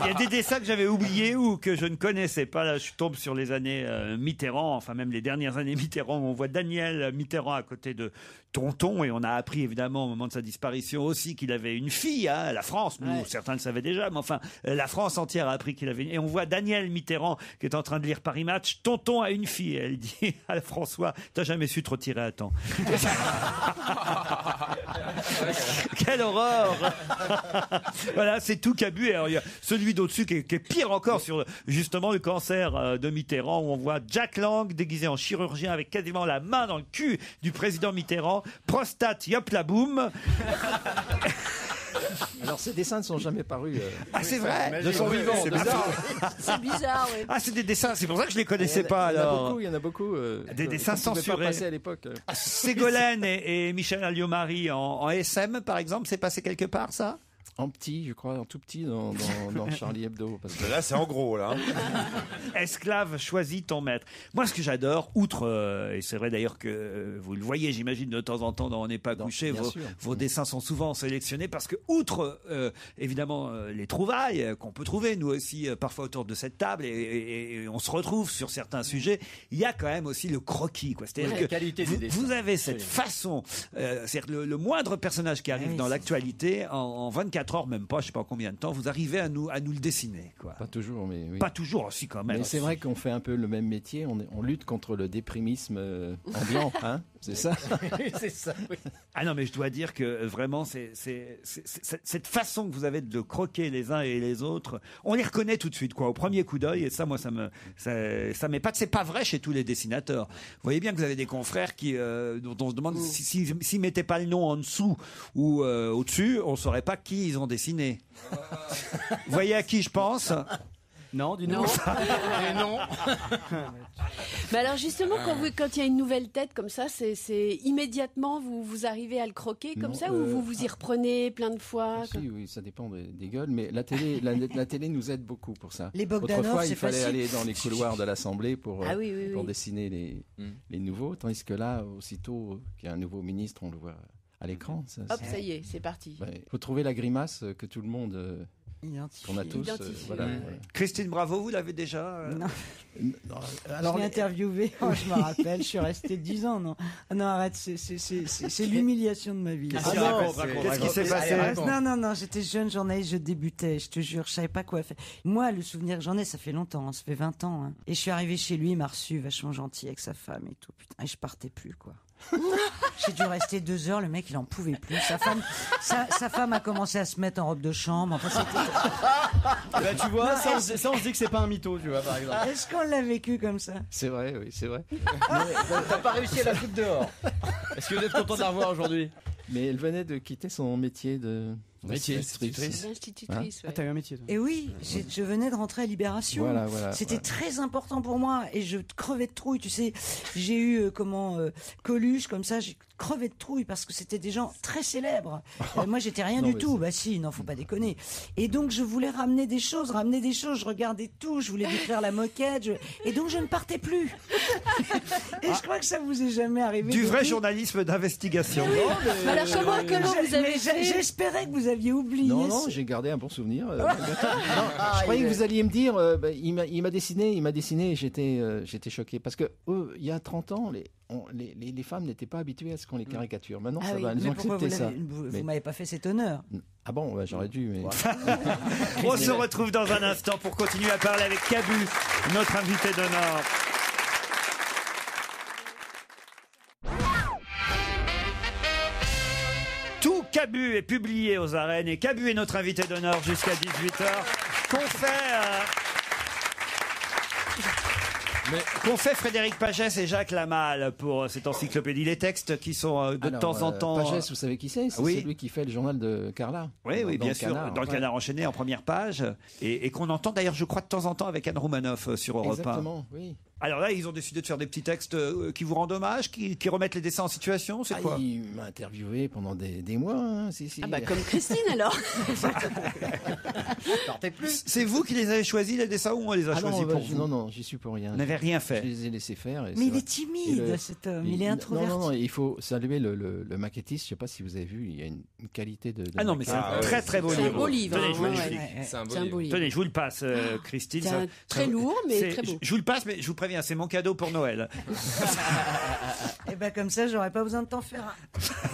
Il y a des dessins que j'avais oubliés ou que je ne connaissais pas, là je tombe sur les années Mitterrand, enfin même les dernières années Mitterrand où on voit Daniel Mitterrand à côté de Tonton et on a appris évidemment au moment de sa disparition aussi qu'il avait une fille, hein, la France, nous certains le savaient déjà mais enfin la France entière a appris qu'il avait et on voit Daniel Mitterrand qui est en train de lire Paris Match, Tonton a une fille. Elle dit à François, t'as jamais su te retirer à temps. Quelle horreur. Voilà, c'est tout Cabu. Alors, il y a celui d'au-dessus qui est pire encore sur justement le cancer de Mitterrand, où on voit Jack Lang déguisé en chirurgien avec quasiment la main dans le cul du président Mitterrand. Prostate, yop la boum. Alors ces dessins ne sont jamais parus. Ah, c'est vrai. De son vivant. C'est bizarre, oui. Ah, c'est des dessins. C'est pour ça que je les connaissais pas. Alors, Il y en a beaucoup. des dessins qu'on pouvait censurés. pas passer à l'époque. Ségolène et Michel Alliot-Marie en SM, par exemple, c'est passé quelque part, ça? En petit, je crois, en tout petit dans Charlie Hebdo. Parce que Là, c'est en gros, là. Esclave, choisis ton maître. Moi, ce que j'adore, outre, et c'est vrai d'ailleurs que vous le voyez, j'imagine, de temps en temps dans On n'est pas couché, vos dessins sont souvent sélectionnés parce que, outre, évidemment, les trouvailles qu'on peut trouver, nous aussi, parfois autour de cette table, et on se retrouve sur certains sujets, il y a quand même aussi le croquis, quoi. C'est-à-dire que vous avez cette façon, c'est-à-dire le moindre personnage qui arrive dans l'actualité, en 24 heures, même pas, je sais pas combien de temps, vous arrivez à nous le dessiner, quoi. Pas toujours, mais oui. Pas toujours, aussi quand même. Mais c'est vrai qu'on fait un peu le même métier. On lutte contre le déprimisme ambiant, hein. C'est ça. C'est ça, oui. Ah non, mais je dois dire que vraiment, c'est cette façon que vous avez de croquer les uns et les autres, on les reconnaît tout de suite, quoi, au premier coup d'œil. Et ça, moi, ça m'épate. C'est pas vrai chez tous les dessinateurs. Vous voyez bien que vous avez des confrères dont on se demande s'ils mettaient pas le nom en dessous ou au-dessus, on saurait pas qui ils ont dessiné. Vous voyez à qui je pense? Non, du Non. Et non. Mais alors justement, quand il y a une nouvelle tête comme ça, c'est immédiatement vous arrivez à le croquer comme Non, ça ou vous y reprenez plein de fois Oui, ça dépend des gueules, mais la télé nous aide beaucoup pour ça. Les Bogdanov, Autrefois, il c'est fallait facile. aller dans les couloirs de l'Assemblée pour oui. dessiner les nouveaux, tandis que là, aussitôt qu'il y a un nouveau ministre, on le voit à l'écran. Hop, ça y est, c'est parti. Il faut trouver la grimace que tout le monde... qu'on a tous. Voilà. Christine Bravo, vous l'avez déjà Non. Alors, je l'ai interviewé, je me rappelle, je suis resté 10 ans, non. Non, arrête, c'est l'humiliation de ma vie. Qu'est-ce qui s'est passé? Non, j'étais jeune journaliste, je débutais, je te jure, je savais pas quoi faire. Moi, le souvenir que j'en ai, ça fait longtemps, ça fait 20 ans. Hein. Et je suis arrivé chez lui, il m'a reçu, vachement gentil avec sa femme et tout. Putain, et je partais plus, quoi. J'ai dû rester 2 heures, le mec il en pouvait plus. Sa femme a commencé à se mettre en robe de chambre. Enfin, bah, tu vois, ça on se dit que c'est pas un mytho, tu vois, par exemple. Est-ce qu'on l'a vécu comme ça? C'est vrai, oui, c'est vrai. T'as pas réussi à la foutre dehors. Est-ce que vous êtes content de la revoir aujourd'hui? Mais elle venait de quitter son métier D'institutrice. Ah, t'as eu un métier, toi. Et oui, je venais de rentrer à Libération. Voilà, C'était très important pour moi et je crevais de trouille. Tu sais, j'ai eu Coluche comme ça. J'ai crevé de trouille parce que c'était des gens très célèbres. Moi, j'étais rien du tout. Bah si, non, faut pas déconner. Et donc, je voulais ramener des choses. Je regardais tout. Je voulais décrire la moquette. Et donc, je ne partais plus. Et je crois que ça vous est jamais arrivé. Du vrai journalisme d'investigation. Oui. Alors, comment vous avez fait? J'espérais que vous aviez oublié. Non, j'ai gardé un bon souvenir. Je croyais que vous alliez me dire, il m'a dessiné et j'étais choqué. Parce que il y a 30 ans, les femmes n'étaient pas habituées à ce qu'on les caricature. Maintenant, ça va, elles ont accepté ça. Vous m'avez pas fait cet honneur. Ah bon, j'aurais dû. Mais... On se retrouve dans un instant pour continuer à parler avec Cabu, notre invité d'honneur. Tout Cabu est publié aux arènes et Cabu est notre invité d'honneur jusqu'à 18h. Qu'ont fait Frédéric Pagès et Jacques Lamal pour cette encyclopédie? Les textes qui sont de temps en temps... Pagès, vous savez qui c'est? C'est celui qui fait le journal de Carla. Oui, bien sûr, dans le Canard enchaîné en première page, et qu'on entend d'ailleurs, je crois, de temps en temps avec Anne Roumanoff sur Europe 1. Exactement, oui. Alors là, ils ont décidé de faire des petits textes qui vous rendent hommage, qui remettent les dessins en situation, c'est quoi? Il m'a interviewé pendant des mois. Hein, Ah bah comme Christine alors. C'est vous qui les avez choisis, les dessins, ou on les a choisis pour vous? Non, j'y suis pour rien. Vous n'avez rien fait. Je les ai laissés faire. Mais il est timide, cet homme. Il est introverti. Non, il faut saluer le maquettiste. Je ne sais pas si vous avez vu, il y a une qualité de Ah non, mais c'est un très très beau livre. C'est un beau livre. C'est un beau livre. Tenez, je vous le passe, Christine. C'est très lourd, mais très beau. Je vous le passe, mais je vous préviens, c'est mon cadeau pour Noël. Et ben comme ça, j'aurais pas besoin de t'en faire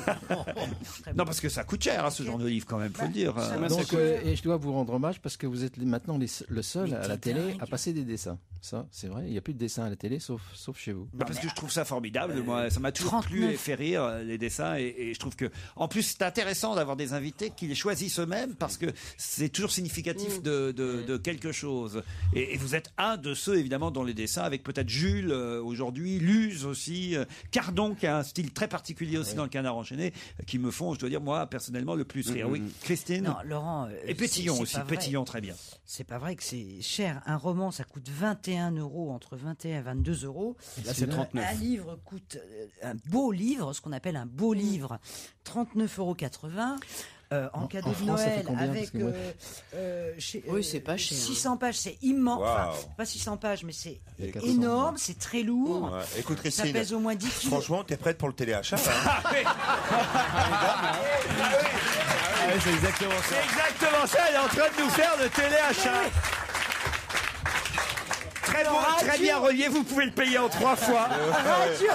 un. Non, parce que ça coûte cher, ce genre de livre, quand même, faut le dire. Donc, et je dois vous rendre hommage parce que vous êtes maintenant le seul à la télé à passer des dessins. Ça, c'est vrai. Il n'y a plus de dessins à la télé, sauf chez vous. Parce que je trouve ça formidable. Moi, ça m'a toujours plu et fait rire, les dessins. Et je trouve que, en plus, c'est intéressant d'avoir des invités qui les choisissent eux-mêmes parce que c'est toujours significatif de quelque chose. Et vous êtes un de ceux, évidemment, dont les dessins, avec peut-être Jules aujourd'hui, Luz aussi, Cardon, qui a un style très particulier aussi dans le Canard enchaîné, qui me font, je dois dire, moi, personnellement, le plus rire. Oui, Christine. Non, Laurent. Et Pétillon aussi. Pétillon, très bien. C'est pas vrai que c'est cher. Un roman, ça coûte 21 €, entre 21 et 22 €. Là, c'est 39. Un livre coûte, un beau livre, ce qu'on appelle un beau livre, 39,80 €. En cadeau de Noël, avec oui, c'est pas cher. 600 pages, c'est immense. Enfin, pas 600 pages, mais c'est énorme, c'est très lourd. Ouais. Écoute, Ça Christine, pèse au moins 10 kilos. franchement, t'es prête pour le téléachat C'est exactement ça. C'est exactement ça. Elle est en train de nous faire le téléachat. Très bon, très bien relié. Vous pouvez le payer en 3 fois. Radio.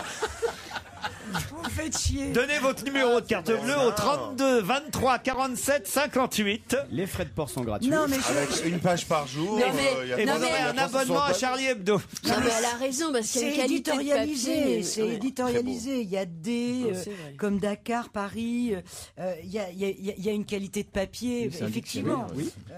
Vous me faites chier. Donnez votre numéro de carte bleue au 32 23 47 58. Les frais de port sont gratuits. Non, mais Avec une page par jour. Et vous aurez un abonnement à Charlie Hebdo. Non, mais elle a raison, parce qu'il y a une c'est qualité de éditorialisé, papier, c'est ouais. éditorialisé. Il y a des comme Dakar, Paris. Il y a une qualité de papier, effectivement.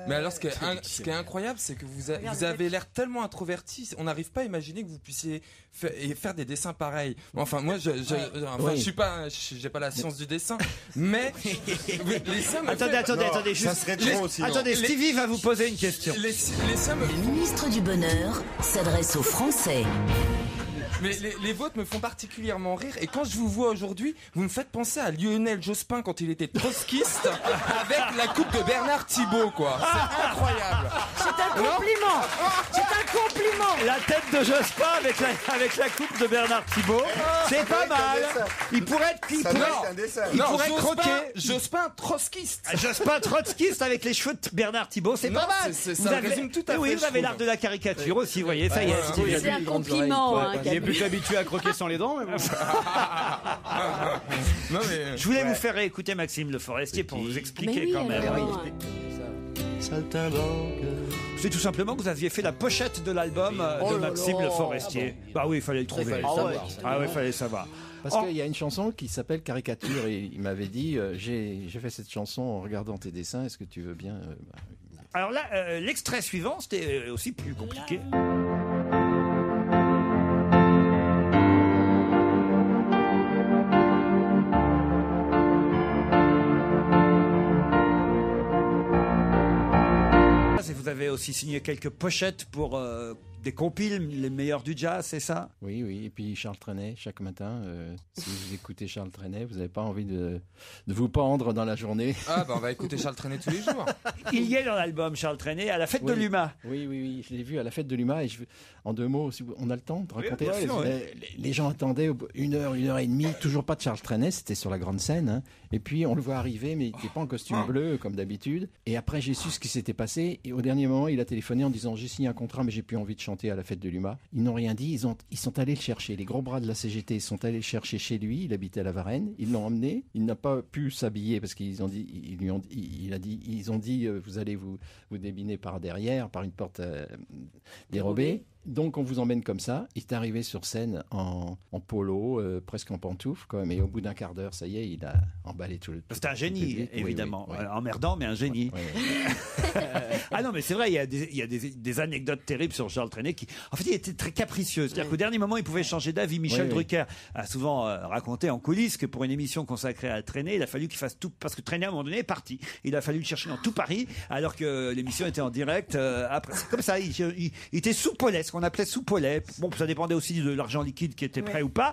Mais alors, ce qui est incroyable, c'est que vous avez l'air tellement introverti. On n'arrive pas à imaginer que vous puissiez faire des dessins pareils. Enfin, moi, je suis pas, j'ai pas la science du dessin, mais les sommes. Attendez, ça serait trop aussi. Attendez, Stevie va vous poser une question. Les sommes. Le ministre du Bonheur s'adresse aux Français. Mais les vôtres me font particulièrement rire. Et quand je vous vois aujourd'hui, vous me faites penser à Lionel Jospin quand il était trotskiste avec la coupe de Bernard Thibault, quoi. C'est incroyable. C'est un compliment. C'est un compliment. La tête de Jospin avec la coupe de Bernard Thibault, c'est pas mal. Il pourrait croquer. Jospin trotskiste. Jospin trotskiste avec les cheveux de Bernard Thibault, c'est pas mal. Ça résume tout à fait. Oui, vous avez l'art de la caricature aussi, vous voyez, ça y est. C'est un compliment. Il est plus habitué à croquer sans les dents. Mais bon. Je voulais vous faire écouter Maxime Le Forestier pour vous expliquer quand même. C'est tout simplement que vous aviez fait la pochette de l'album de Maxime Le Forestier. Bah oui, il fallait le trouver. Il fallait savoir. Parce qu'il y a une chanson qui s'appelle Caricature et il m'avait dit j'ai fait cette chanson en regardant tes dessins, est-ce que tu veux bien Alors là, l'extrait suivant, c'était aussi plus compliqué. Vous avez aussi signé quelques pochettes pour des compiles, les meilleurs du jazz, c'est ça? Oui, et puis Charles Trenet, chaque matin, si vous écoutez Charles Trenet, vous n'avez pas envie de vous pendre dans la journée. Ah on va écouter Charles Trenet tous les jours. Il y est dans l'album Charles Trenet, à la fête de l'UMA. Oui, je l'ai vu à la fête de l'UMA et en 2 mots, si on a le temps de raconter. Les gens attendaient 1 heure et demie, toujours pas de Charles Trenet, c'était sur la grande scène, hein. Et puis on le voit arriver, mais il n'était pas en costume bleu comme d'habitude. Et après j'ai su ce qui s'était passé et au dernier moment il a téléphoné en disant j'ai signé un contrat mais j'ai plus envie de chanter à la fête de l'UMA. Ils n'ont rien dit, ils sont allés le chercher. Les gros bras de la CGT sont allés le chercher chez lui, il habitait à la Varenne, ils l'ont emmené, il n'a pas pu s'habiller parce qu'ils ont dit, ils ont dit vous allez vous débiner par derrière, par une porte dérobée. Donc on vous emmène comme ça. Il est arrivé sur scène en polo, presque en pantoufles quand même. Et au bout d'un quart d'heure, ça y est, il a emballé tout le. C'est un génie, évidemment. Oui. Emmerdant, mais un génie. Ah non, mais c'est vrai, il y a des anecdotes terribles sur Charles Trenet qui, en fait, il était très capricieux. C'est-à-dire qu'au dernier moment, il pouvait changer d'avis. Michel Drucker a souvent raconté en coulisses que pour une émission consacrée à Trenet, il a fallu qu'il fasse tout, parce que Trenet à un moment donné est parti. Il a fallu le chercher dans tout Paris, alors que l'émission était en direct. Après, c'est comme ça, il était sous Paulet, ce qu'on appelait sous Paulet. Bon, ça dépendait aussi de l'argent liquide qui était prêt ou pas.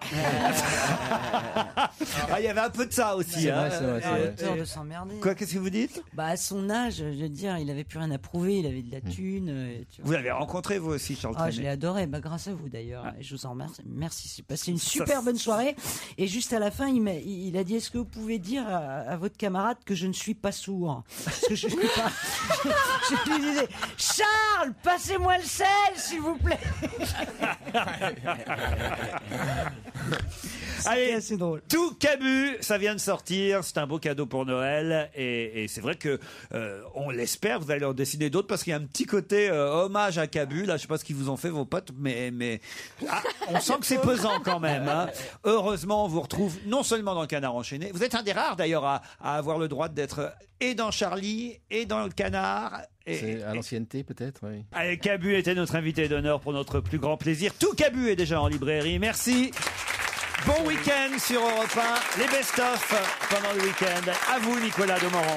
Il y avait un peu de ça aussi. C'est vrai. Peur de s'emmerder. Quoi, qu'est-ce que vous dites? À son âge, je veux dire, il avait plus rien à prouver, il avait de la thune. Vous l'avez rencontré vous aussi, Charles Trenet? Je l'ai adoré, grâce à vous d'ailleurs. Je vous en remercie. Merci, c'est passé une super bonne soirée. Et juste à la fin, il a dit est-ce que vous pouvez dire à votre camarade que je ne suis pas sourd? Parce que je lui disais Charles, passez-moi le sel, s'il vous plaît. plaît. Allez, c'est drôle. Tout Cabu, ça vient de sortir. C'est un beau cadeau pour Noël. Et c'est vrai que on l'espère. Vous allez en dessiner d'autres parce qu'il y a un petit côté hommage à Cabu. Là, je sais pas ce qu'ils vous ont fait vos potes, mais on sent que c'est pesant quand même. Hein. Heureusement, on vous retrouve non seulement dans le Canard enchaîné. Vous êtes un des rares d'ailleurs à avoir le droit d'être et dans Charlie et dans le Canard. C'est à l'ancienneté peut-être, oui. Allez, Cabu était notre invité d'honneur pour notre plus grand plaisir. Tout Cabu est déjà en librairie. Merci. Bon week-end sur Europe 1. Les best-of pendant le week-end. À vous, Nicolas Demorand.